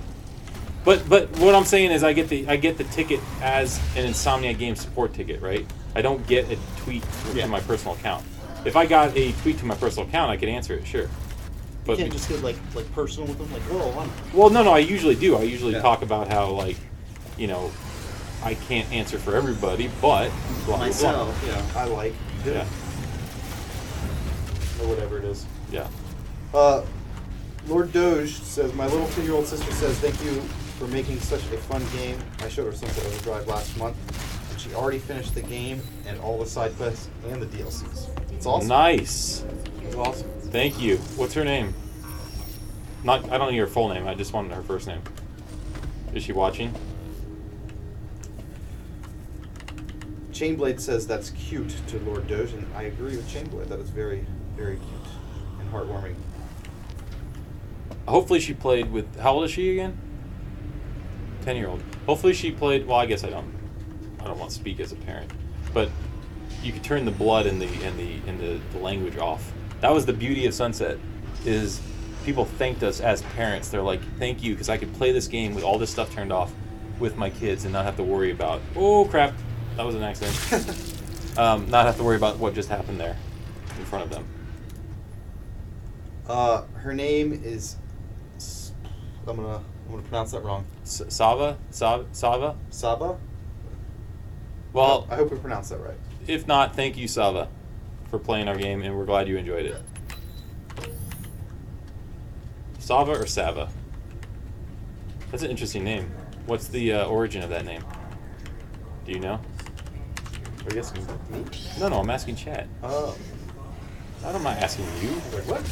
But what I'm saying is I get the ticket as an Insomniac Game support ticket, right? I don't get a tweet to my personal account. If I got a tweet to my personal account, I could answer it, sure. But You can't just get like personal with them, like, whoa, well, no, I usually do. I usually Yeah. talk about how, like, you know, I can't answer for everybody, but blah, myself, blah, yeah, I like. blah. Yeah. Or whatever it is. Yeah. Lord Doge says, my little 2-year-old sister says, thank you for making such a fun game. I showed her Sunset Overdrive last month, and she already finished the game and all the side quests and the DLCs. It's awesome. Nice. It's awesome. Thank you. What's her name? I don't need her full name. I just wanted her first name. Is she watching? Chainblade says that's cute to Lord Doge, and I agree with Chainblade. That is very, very cute and heartwarming. Hopefully she played with. How old is she again? 10-year-old. Hopefully she played. Well, I guess I don't want to speak as a parent, but you could turn the blood and the language off. That was the beauty of Sunset. Is people thanked us as parents. They're like, thank you, because I could play this game with all this stuff turned off with my kids and not have to worry about, oh crap, that was an accident. Not have to worry about what just happened there in front of them. Her name is. I'm gonna pronounce that wrong. Sava? Saba? Well, I hope we pronounced that right. if not, thank you, Sava, for playing our game, and we're glad you enjoyed it. Sava or Sava? That's an interesting name. What's the origin of that name? Do you know? Are you asking me? No, I'm asking chat. Oh. I'm not asking you. Like, what?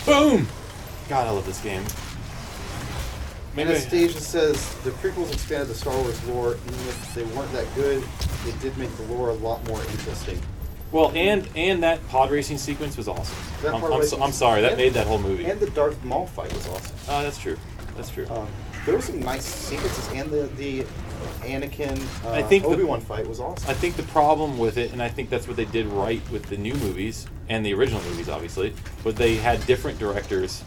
Boom! God, I love this game. Maybe Anastasia says the prequels expanded the Star Wars lore, even if they weren't that good. It did make the lore a lot more interesting. well, and that pod racing sequence was awesome. That I'm, pod I'm, racing I'm sorry, that and- made that whole movie. And the Darth Maul fight was awesome. Oh, that's true. That's true. There were some nice sequences, and the Anakin I think the- Obi-Wan fight was awesome. I think the problem with it, and I think that's what they did right with the new movies and the original movies, obviously, was they had different directors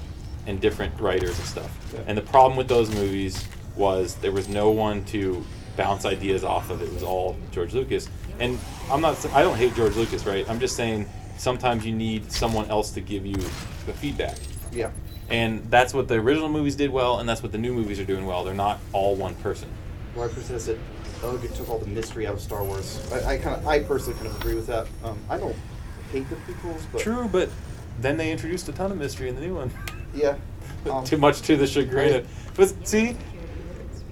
and different writers and stuff. Yeah. And the problem with those movies was there was no one to bounce ideas off of. It was all George Lucas. And I don't hate George Lucas, right? I'm just saying sometimes you need someone else to give you the feedback. Yeah. And that's what the original movies did well, and that's what the new movies are doing well. They're not all one person. Roger says that it took all the mystery out of Star Wars. I personally kind of agree with that. I don't hate the prequels, but True, but then they introduced a ton of mystery in the new one. yeah. Too much to the chagrin of. But see,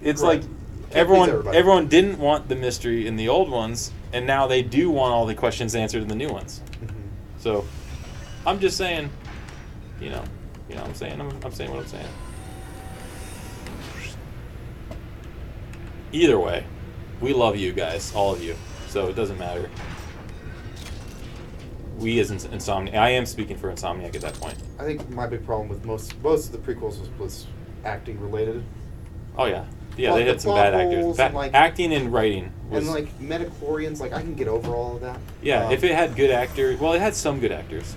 it's Right. like please everyone everybody. didn't want the mystery in the old ones, and now they do want all the questions answered in the new ones. Mhm. So, I'm just saying, you know what I'm saying? I'm saying what I'm saying. Either way, we love you guys, all of you. So it doesn't matter. We as Insomniac, I am speaking for Insomniac at that point. I think my big problem with most of the prequels was acting related. Oh yeah, yeah. Plot- They the had some plot bad actors. holes and, like- Acting and writing was. And like Metachlorians, like I can get over all of that. yeah, if it had good actors, well, it had some good actors.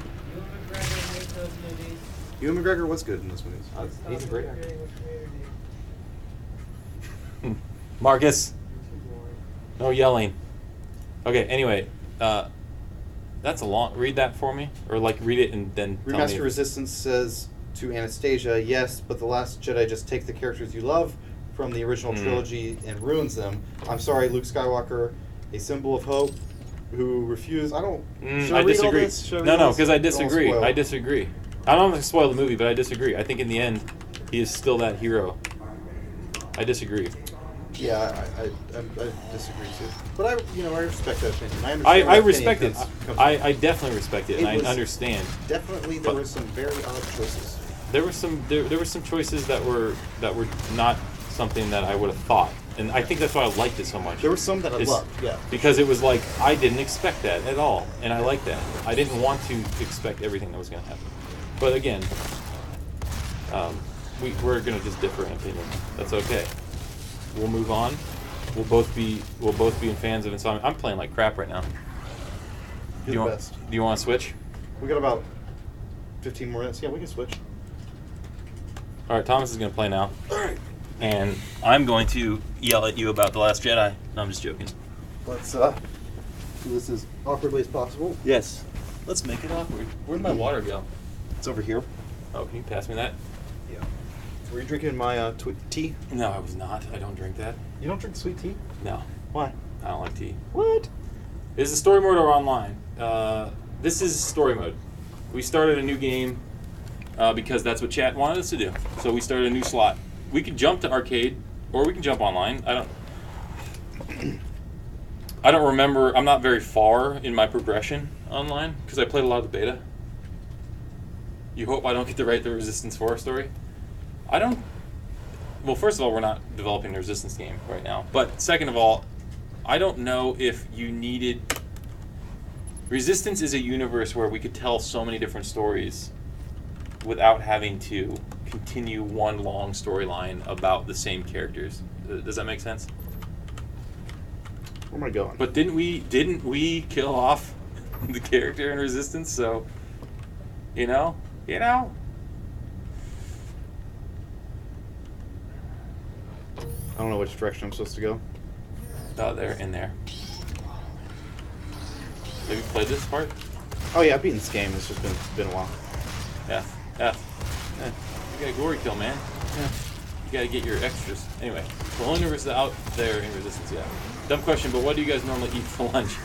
Ewan McGregor was good in those movies. He's a great actor. Marcus, no yelling. Okay. Anyway, that's a long. Read that for me, or like read it and then tell me. Remaster Resistance says to Anastasia, yes, but The Last Jedi just takes the characters you love from the original trilogy and ruins them. I'm sorry, Luke Skywalker, a symbol of hope, who refused. I don't. Should I read all disagree. this? Should I read No, all no, this? because I Don't disagree. spoil. I disagree. I don't want to spoil the movie, but I disagree. I think in the end, he is still that hero. I disagree. Yeah, I disagree too. But I respect that opinion. I understand. I where that respect it. opinion comes from. I definitely respect it, and It I was- understand. Definitely, there But- were some very odd choices. There were some choices that were not something that I would have thought, and I think that's why I liked it so much. There were some that I It's- loved, yeah. Because it was like I didn't expect that at all, and I like that. I didn't want to expect everything that was going to happen. But again, we're going to just differ in opinion. That's okay. We'll move on. We'll both be fans of Insomniac. I'm playing like crap right now. You're the best. Do you want to switch? We got about 15 more minutes. Yeah, we can switch. All right, Thomas is going to play now. All right. And I'm going to yell at you about The Last Jedi. No, I'm just joking. Let's do this as awkwardly as possible. Yes. Let's make it awkward. Where'd my water go? It's over here. Oh, can you pass me that? Yeah. Were you drinking my tea? No, I was not. I don't drink that. You don't drink sweet tea? No, Why? I don't like tea. What? Is the story mode or online? This is story mode. We started a new game because that's what chat wanted us to do. So we started a new slot. We could jump to arcade, or we can jump online. I don't remember. I'm not very far in my progression online because I played a lot of the beta. You hope I don't get to write the Resistance 4 story. I don't. Well, first of all, we're not developing a Resistance game right now. But second of all, I don't know if you needed. Resistance is a universe where we could tell so many different stories without having to continue one long storyline about the same characters. Does that make sense? Where am I going? But didn't we kill off the character in Resistance? So, you know. I don't know which direction I'm supposed to go. Oh, there, in there. Have you played this part? Oh yeah, I've beaten this game. It's just been a while. F. You got a glory kill, man. You gotta get your extras. Anyway, the whole universe is out there in Resistance, yeah. Dumb question, but what do you guys normally eat for lunch?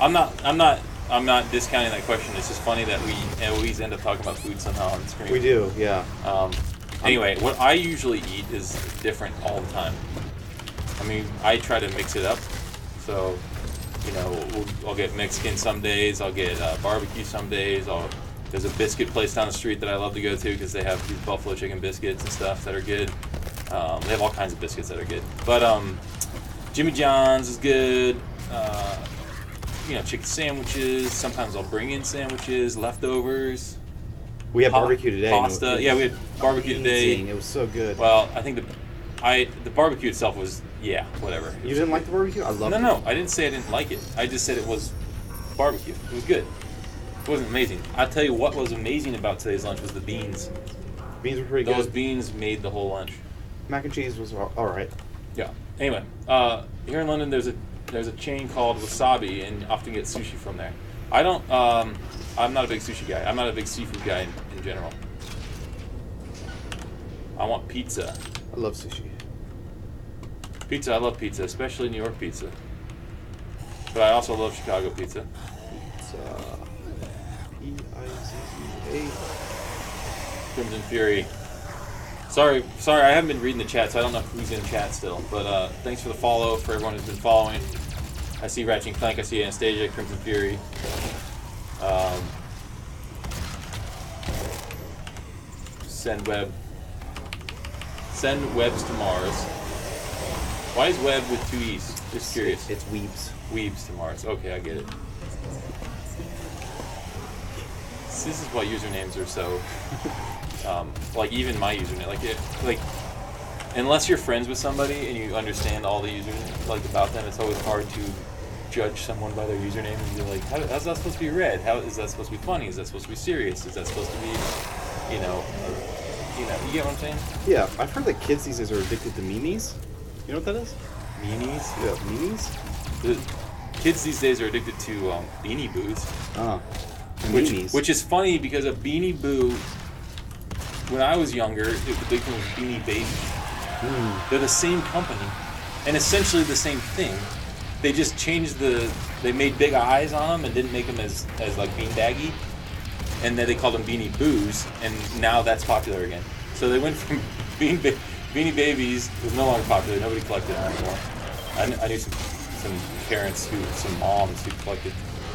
I'm not discounting that question. It's just funny that we always end up talking about food somehow on the screen. We do, yeah. Anyway, what I usually eat is different all the time. I mean, I try to mix it up. So, I'll get Mexican some days. I'll get barbecue some days. There's a biscuit place down the street that I love to go to because they have these buffalo chicken biscuits and stuff that are good. They have all kinds of biscuits that are good. But Jimmy John's is good. Chicken sandwiches. Sometimes I'll bring in sandwiches, leftovers. We had barbecue today. Pasta. Yeah, we had barbecue today. It was so good. Well, I think the barbecue itself was whatever. You didn't like the barbecue? I loved it. No, I didn't say I didn't like it. I just said it was barbecue. It was good. It wasn't amazing. I'll tell you what was amazing about today's lunch was the beans. Beans were pretty Those good. beans made the whole lunch. Mac and cheese was all right. Yeah. Anyway, here in London there's a chain called Wasabi, and you often get sushi from there. I don't. I'm not a big sushi guy. I'm not a big seafood guy in general. I want pizza. I love sushi. Pizza, I love pizza, especially New York pizza. But I also love Chicago pizza. Pizza. P-I-Z-Z-A. Crimson Fury. Sorry, I haven't been reading the chat, so I don't know who's in chat still. But thanks for the follow, for everyone who's been following. I see Ratchet and Clank, I see Anastasia, Crimson Fury. Send Webs to Mars. Why is Web with two E's? Just curious. It's Weebs. Weebs to Mars. Okay, I get it. This is why usernames are so... like even my username, unless you're friends with somebody and you understand all the usernames about them, it's always hard to judge someone by their username and be like, how's that supposed to be read? How is that supposed to be funny? Is that supposed to be serious? Is that supposed to be, you get what I'm saying? Yeah, I've heard that kids these days are addicted to memes. You know what that is? Meanies? Yeah, memes. The kids these days are addicted to Beanie Boos. Oh, which is funny because a Beanie Boo, when I was younger, the big thing was Beanie Baby. They're the same company, and essentially the same thing. They just changed they made big eyes on them and didn't make them as like beanbaggy, and then they called them Beanie Boos, and now that's popular again. So they went from Beanie Babies was no longer popular. Nobody collected them anymore. I knew some parents some moms who collected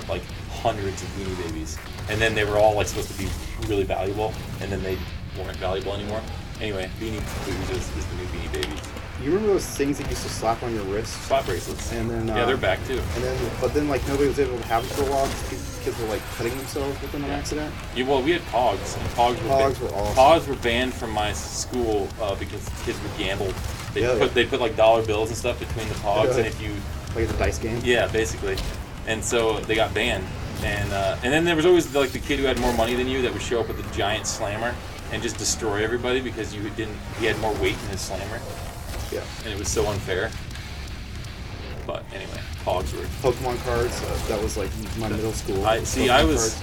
like hundreds of Beanie Babies, and then they were all like supposed to be really valuable, and then they weren't valuable anymore. Anyway, Beanie Boos is the new Beanie Babies. You remember those things that used to slap on your wrists? Slap bracelets. And then yeah, they're back too. But then like nobody was able to have them for a while because kids were like cutting themselves with them on accident. Yeah, well, we had Pogs, and Pogs were awesome. Pogs were banned from my school because kids would gamble. They put like dollar bills and stuff between the Pogs, and if you like it's a dice game. Yeah, basically. And so they got banned. And then there was always like the kid who had more money than you that would show up with a giant slammer and just destroy everybody because he had more weight in his slammer. Yeah. And it was so unfair. But anyway, Pogs were Pokemon cards. That was like my middle school. I was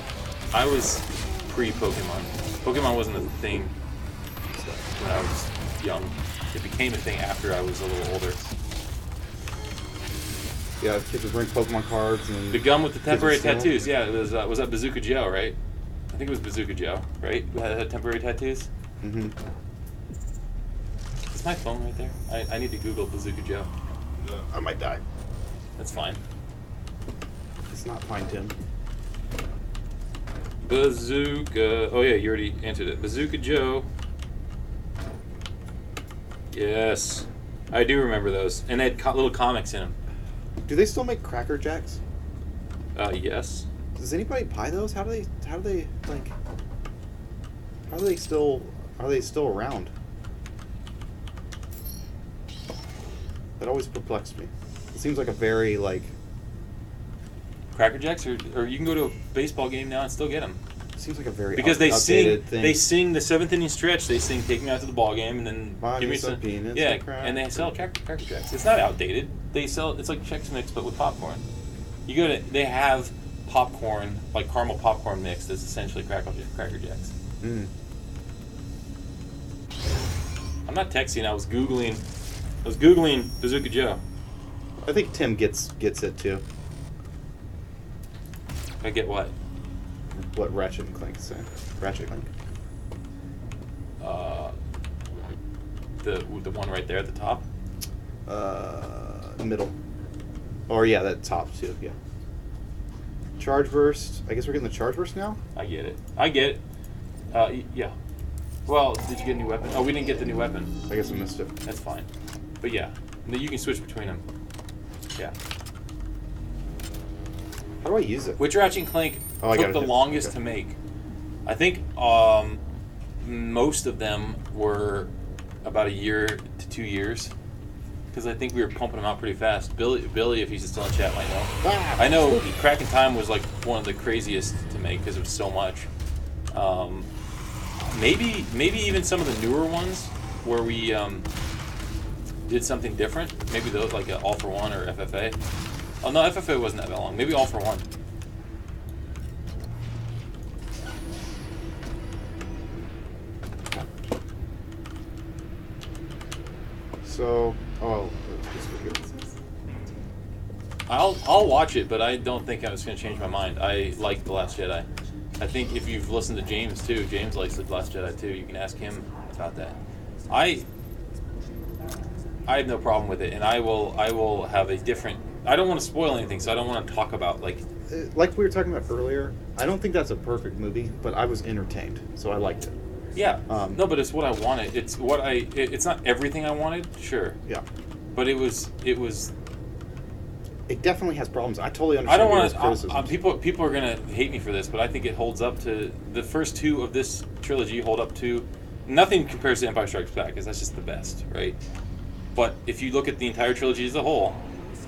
pre-Pokemon. Pokemon wasn't a thing when I was young. It became a thing after I was a little older. Yeah, kids would bring Pokemon cards and the gum with the temporary tattoos. Yeah, it was that Bazooka Joe, right? I think it was Bazooka Joe, right? Who had temporary tattoos. Mm-hmm. Is my phone right there? I need to Google Bazooka Joe. I might die. That's fine. It's not fine, Tim. Bazooka. Oh yeah, you already answered it. Bazooka Joe. Yes, I do remember those, and they had little comics in them. Do they still make Cracker Jacks? Yes. Does anybody buy those? Are they still around? That always perplexed me. It seems like a very Cracker Jacks, or you can go to a baseball game now and still get them. It seems like a very because outdated thing. They sing the 7th inning stretch. They sing "Take Me Out to the Ball Game" and then give me some peanuts. Yeah, and they sell Cracker Jacks. It's not outdated. They sell it's like Chex Mix but with popcorn. They have popcorn, like caramel popcorn mix that's essentially Cracker Jacks. Mm. I'm not texting. I was googling Bazooka Joe. I think Tim gets it too. I get what? What Ratchet and Clank is saying. Ratchet Clank. The one right there at the top. Middle. Or yeah, that top too. Yeah. Charge burst. I guess we're getting the charge burst now. I get it. Yeah. Well, did you get a new weapon? Oh, we didn't get the new weapon. I guess I missed it. That's fine. But yeah, you can switch between them. Yeah. How do I use it? Which Ratchet and Clank I took got it. the longest Okay. to make? I think most of them were about a year to 2 years. Because I think we were pumping them out pretty fast. Billy, if he's still in chat, might know. I know Crack in Time was like one of the craziest to make because it was so much. Maybe even some of the newer ones where we did something different. Maybe those like All for One or FFA. Oh no, FFA wasn't that long. Maybe All for One. So, I'll watch it, but I don't think I was going to change my mind. I like The Last Jedi. I think if you've listened to James too, James likes The Last Jedi too. You can ask him about that. I have no problem with it, and I will have a different. I don't want to spoil anything, so I don't want to talk about like we were talking about earlier. I don't think that's a perfect movie, but I was entertained, so I liked it. Yeah. No, but it's what I wanted. It's what it's not everything I wanted, sure. Yeah. But it was. It definitely has problems. I totally I understand. don't want criticism. to. People are gonna hate me for this, but I think it holds up to the first two of this trilogy. Hold up to nothing compares to Empire Strikes Back, because that's just the best, right? But if you look at the entire trilogy as a whole,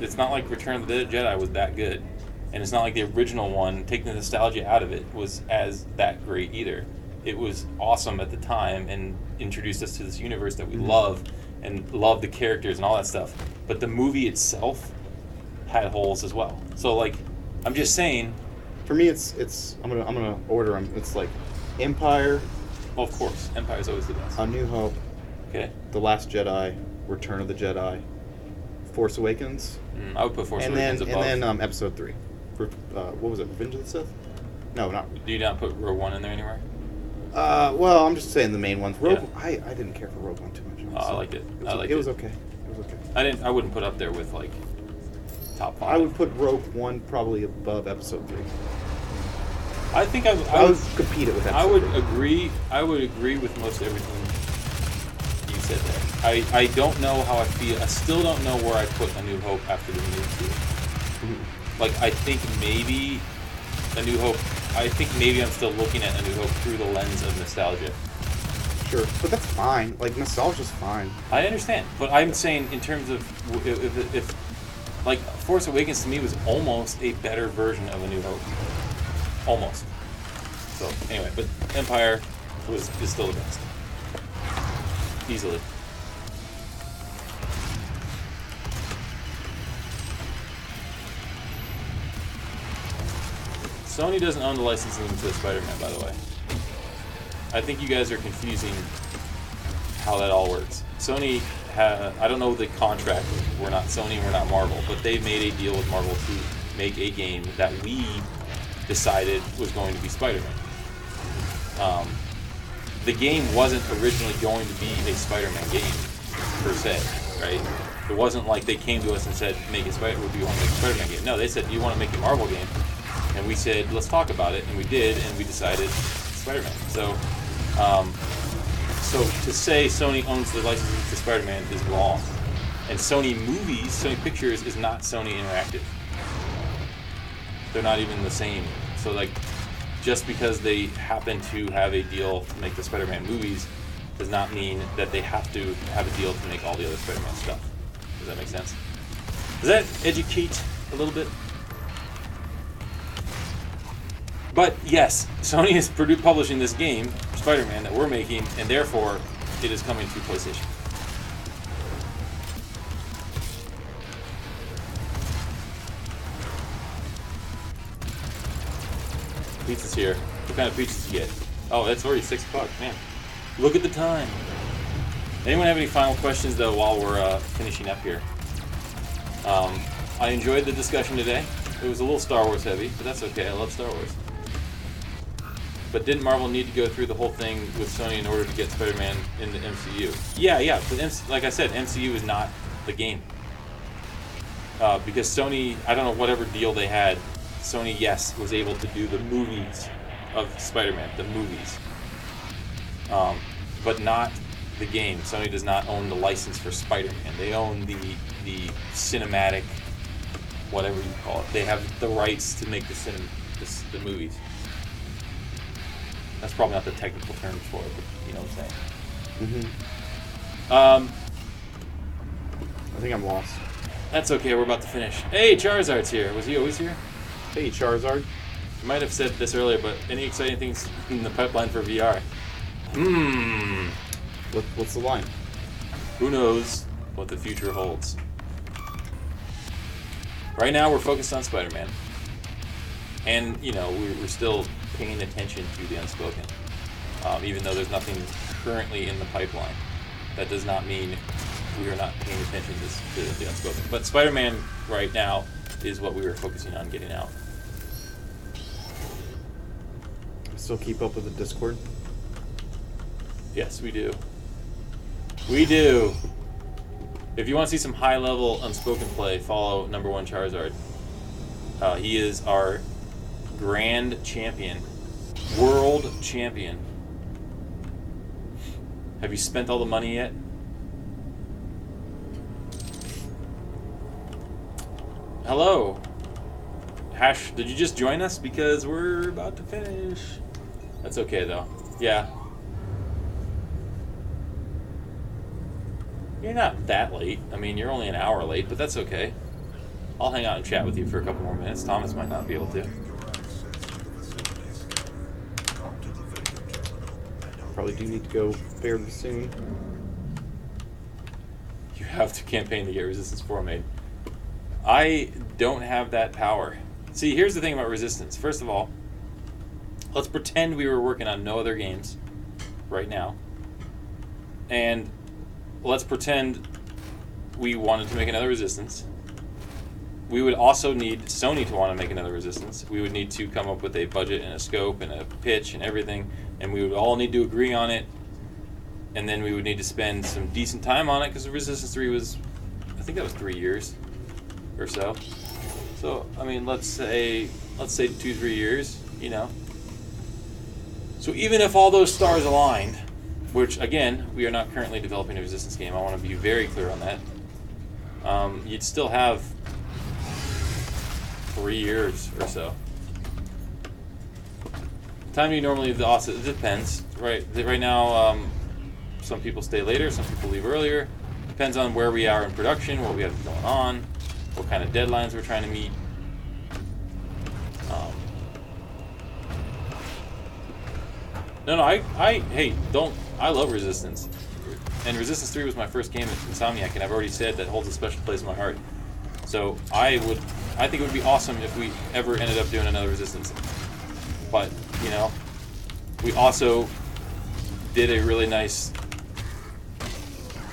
it's not like Return of the Jedi was that good, and it's not like the original one, taking the nostalgia out of it, was as that great either. It was awesome at the time and introduced us to this universe that we love and love the characters and all that stuff. But the movie itself had holes as well. So like, I'm just saying. For me, it's I'm gonna order them. It's like Empire. Well, of course, Empire's always the best. A New Hope. Okay. The Last Jedi. Return of the Jedi. Force Awakens. I would put Force Awakens above. And then Episode 3. What was it? Revenge of the Sith? No, not. Do you not put Rogue One in there anywhere? Well, I'm just saying the main ones. Yeah. I didn't care for Rogue One too much. I liked it. It was okay. It was okay. I wouldn't put up there with like top 5. I would put Rogue One probably above Episode 3. I think I would compete it with Episode I would 3. agree. I would agree with most everything you said there. I don't know how I feel. I still don't know where I put A New Hope after the new two. Like, I think maybe A New Hope. I think maybe I'm still looking at A New Hope through the lens of nostalgia. Sure, but that's fine. Like, nostalgia's fine. I understand, but I'm saying in terms of if like Force Awakens to me was almost a better version of A New Hope, almost. So anyway, but Empire is still the best, easily. Sony doesn't own the licensing to Spider-Man, by the way. I think you guys are confusing how that all works. Sony, I don't know the contract. We're not Sony, we're not Marvel, but they made a deal with Marvel to make a game that we decided was going to be Spider-Man. The game wasn't originally going to be a Spider-Man game, per se, right? It wasn't like they came to us and said, "Make a Spider-Man. Do you want to make a Spider-Man game?" No, they said, "Do you want to make a Marvel game?" And we said, "Let's talk about it," and we did, and we decided Spider-Man. So to say Sony owns the licensing to Spider-Man is wrong. And Sony Movies, Sony Pictures is not Sony Interactive. They're not even the same. So like, just because they happen to have a deal to make the Spider-Man movies does not mean that they have to have a deal to make all the other Spider-Man stuff. Does that make sense? Does that educate a little bit? But yes, Sony is publishing this game, Spider-Man, that we're making, and therefore it is coming to PlayStation. Pizza's here. What kind of pizzas you get? Oh, it's already 6 o'clock. Man, look at the time. Anyone have any final questions, though, while we're finishing up here? I enjoyed the discussion today. It was a little Star Wars heavy, but that's okay. I love Star Wars. But didn't Marvel need to go through the whole thing with Sony in order to get Spider-Man in the MCU? Yeah. But like I said, MCU is not the game. because Sony, I don't know, whatever deal they had, Sony, yes, was able to do the movies of Spider-Man, the movies, but not the game. Sony does not own the license for Spider-Man. They own the cinematic, whatever you call it. They have the rights to make the movies. That's probably not the technical terms for it, but you know what I'm saying. Mm-hmm. I think I'm lost. That's okay, we're about to finish. Hey, Charizard's here. Was he always here? Hey, Charizard. You might have said this earlier, but any exciting things in the pipeline for VR? What's the line? Who knows what the future holds? Right now, we're focused on Spider-Man. And, you know, we're still paying attention to the Unspoken. Even though there's nothing currently in the pipeline. That does not mean we are not paying attention to the Unspoken. But Spider-Man right now is what we were focusing on getting out. Still keep up with the Discord? Yes, we do. We do. If you want to see some high-level Unspoken play, follow #1 Charizard. He is our grand champion. World champion. Have you spent all the money yet? Hello. Hash, did you just join us? Because we're about to finish. That's okay, though. Yeah. You're not that late. I mean, you're only an hour late, but that's okay. I'll hang out and chat with you for a couple more minutes. Thomas might not be able to. Probably do need to go fairly soon. You have to campaign to get Resistance 4 made. I don't have that power. See, here's the thing about Resistance. First of all, let's pretend we were working on no other games right now. And let's pretend we wanted to make another Resistance. We would also need Sony to want to make another Resistance. We would need to come up with a budget and a scope and a pitch and everything. And we would all need to agree on it. And then we would need to spend some decent time on it because Resistance 3 was, I think that was 3 years or so. So, I mean, let's say 2-3 years, you know. So even if all those stars aligned, which again, we are not currently developing a Resistance game, I want to be very clear on that. You'd still have 3 years or so. Time you normally leave the office, it depends. Right now, some people stay later, some people leave earlier. Depends on where we are in production, what we have going on, what kind of deadlines we're trying to meet. I love Resistance. And Resistance 3 was my first game at Insomniac, and I've already said that holds a special place in my heart. So I think it would be awesome if we ever ended up doing another Resistance. But, you know, we also did a really nice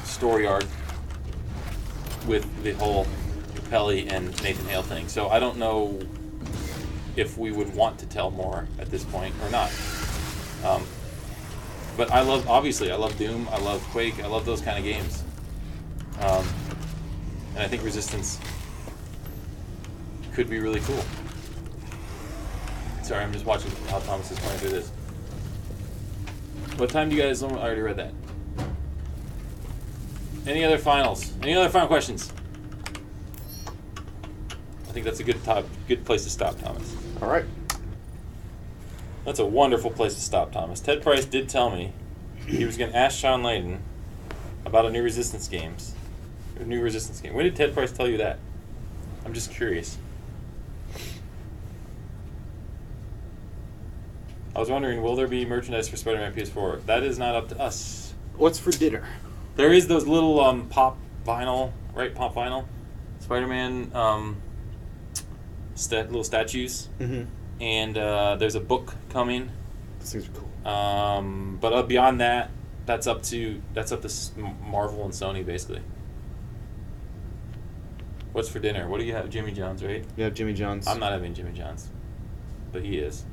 story arc with the whole Capelli and Nathan Hale thing. So I don't know if we would want to tell more at this point or not. But I love Doom, I love Quake, I love those kind of games. And I think Resistance could be really cool. Sorry, I'm just watching how Thomas is playing through this. What time do you guys... I already read that. Any other finals? Any other final questions? I think that's a good place to stop, Thomas. All right. That's a wonderful place to stop, Thomas. Ted Price did tell me he was going to ask Sean Layden about a new Resistance game. When did Ted Price tell you that? I'm just curious. I was wondering, will there be merchandise for Spider-Man PS4? That is not up to us. What's for dinner? There is those little pop vinyl, right? Pop vinyl, Spider-Man little statues. Mm-hmm. And there's a book coming. Those things are cool. But beyond that, that's up to Marvel and Sony basically. What's for dinner? What do you have? Jimmy John's, right? You have Jimmy John's. I'm not having Jimmy John's, but he is.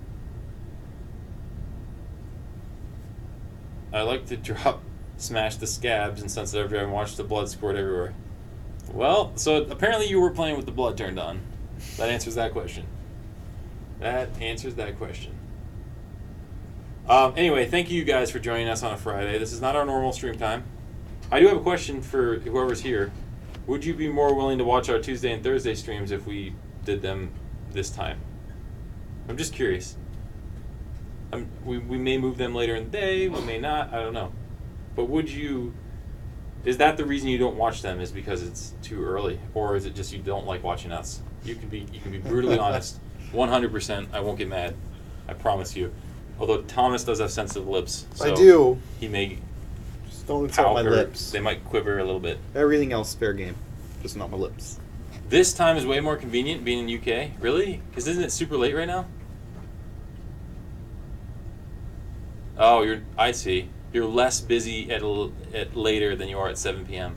I like to smash the scabs in Sunset Overdrive and watch the blood squirt everywhere. Well, so apparently you were playing with the blood turned on. That answers that question. Anyway, thank you guys for joining us on a Friday. This is not our normal stream time. I do have a question for whoever's here. Would you be more willing to watch our Tuesday and Thursday streams if we did them this time? I'm just curious. We may move them later in the day, we may not, I don't know. But would you... Is that the reason you don't watch them, is because it's too early? Or is it just you don't like watching us? You can be brutally honest. 100%, I won't get mad. I promise you. Although Thomas does have sensitive lips. So I do. He may Just don't insult my pout or lips. they might quiver a little bit. Everything else fair game. Just not my lips. This time is way more convenient being in UK. Really? Because isn't it super late right now? Oh, I see. You're less busy at later than you are at 7 p.m.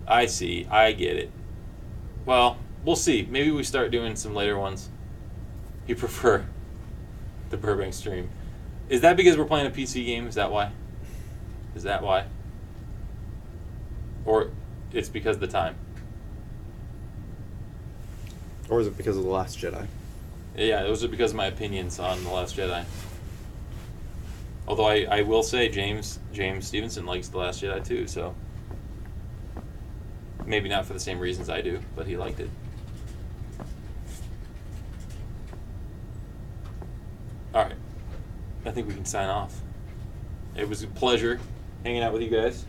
I see. I get it. Well, we'll see. Maybe we start doing some later ones. You prefer the Burbank stream. Is that because we're playing a PC game? Is that why? Or it's because of the time? Or is it because of The Last Jedi? Yeah, those are because of my opinions on The Last Jedi. Although I will say James Stevenson likes The Last Jedi too, so maybe not for the same reasons I do, but he liked it. Alright. I think we can sign off. It was a pleasure hanging out with you guys,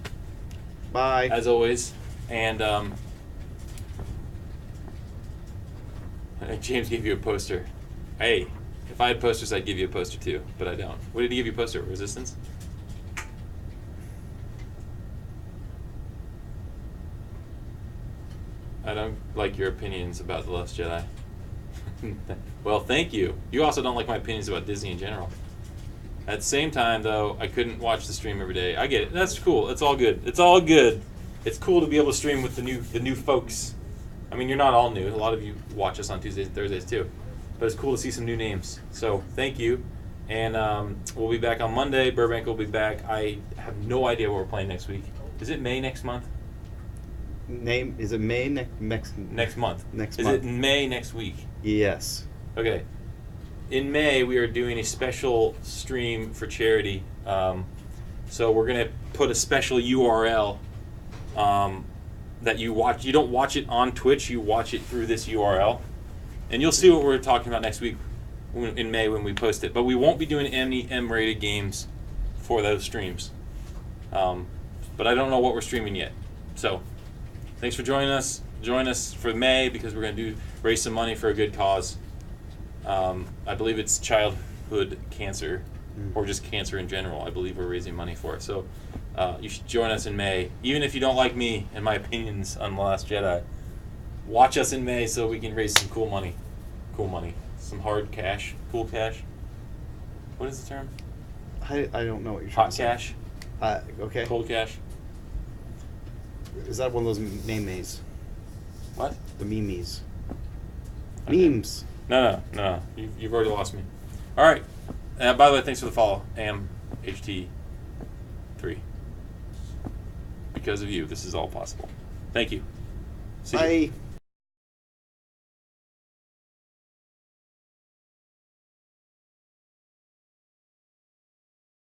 Bye. as always. And James gave you a poster. Hey, if I had posters, I'd give you a poster too, but I don't. What did he give you a poster? Resistance? I don't like your opinions about The Last Jedi. Well, thank you. You also don't like my opinions about Disney in general. At the same time, though, I couldn't watch the stream every day. I get it. That's cool. It's all good. It's all good. It's cool to be able to stream with the new folks. I mean, you're not all new. A lot of you watch us on Tuesdays and Thursdays too. But it's cool to see some new names. So thank you. And we'll be back on Monday. Burbank will be back. I have no idea what we're playing next week. Is it May next month? Is it May next month. Next Is month. it May next week? Yes. Okay. In May, we are doing a special stream for charity. So we're going to put a special URL that you watch. You don't watch it on Twitch. You watch it through this URL. And you'll see what we're talking about next week in May when we post it. But we won't be doing any M-rated games for those streams. But I don't know what we're streaming yet. So thanks for joining us. Join us for May because we're going to raise some money for a good cause. I believe it's childhood cancer, or just cancer in general. I believe we're raising money for it. So you should join us in May. Even if you don't like me and my opinions on The Last Jedi, watch us in May so we can raise some cool money. Cool money. Some hard cash. Cool cash. What is the term? I don't know what you're trying Hot to say. cash? Okay. Cold cash? Is that one of those memes? What? The memes. Okay. Memes. No. You've already lost me. All right. By the way, thanks for the follow. AMHT3. Because of you, this is all possible. Thank you. See you. Bye.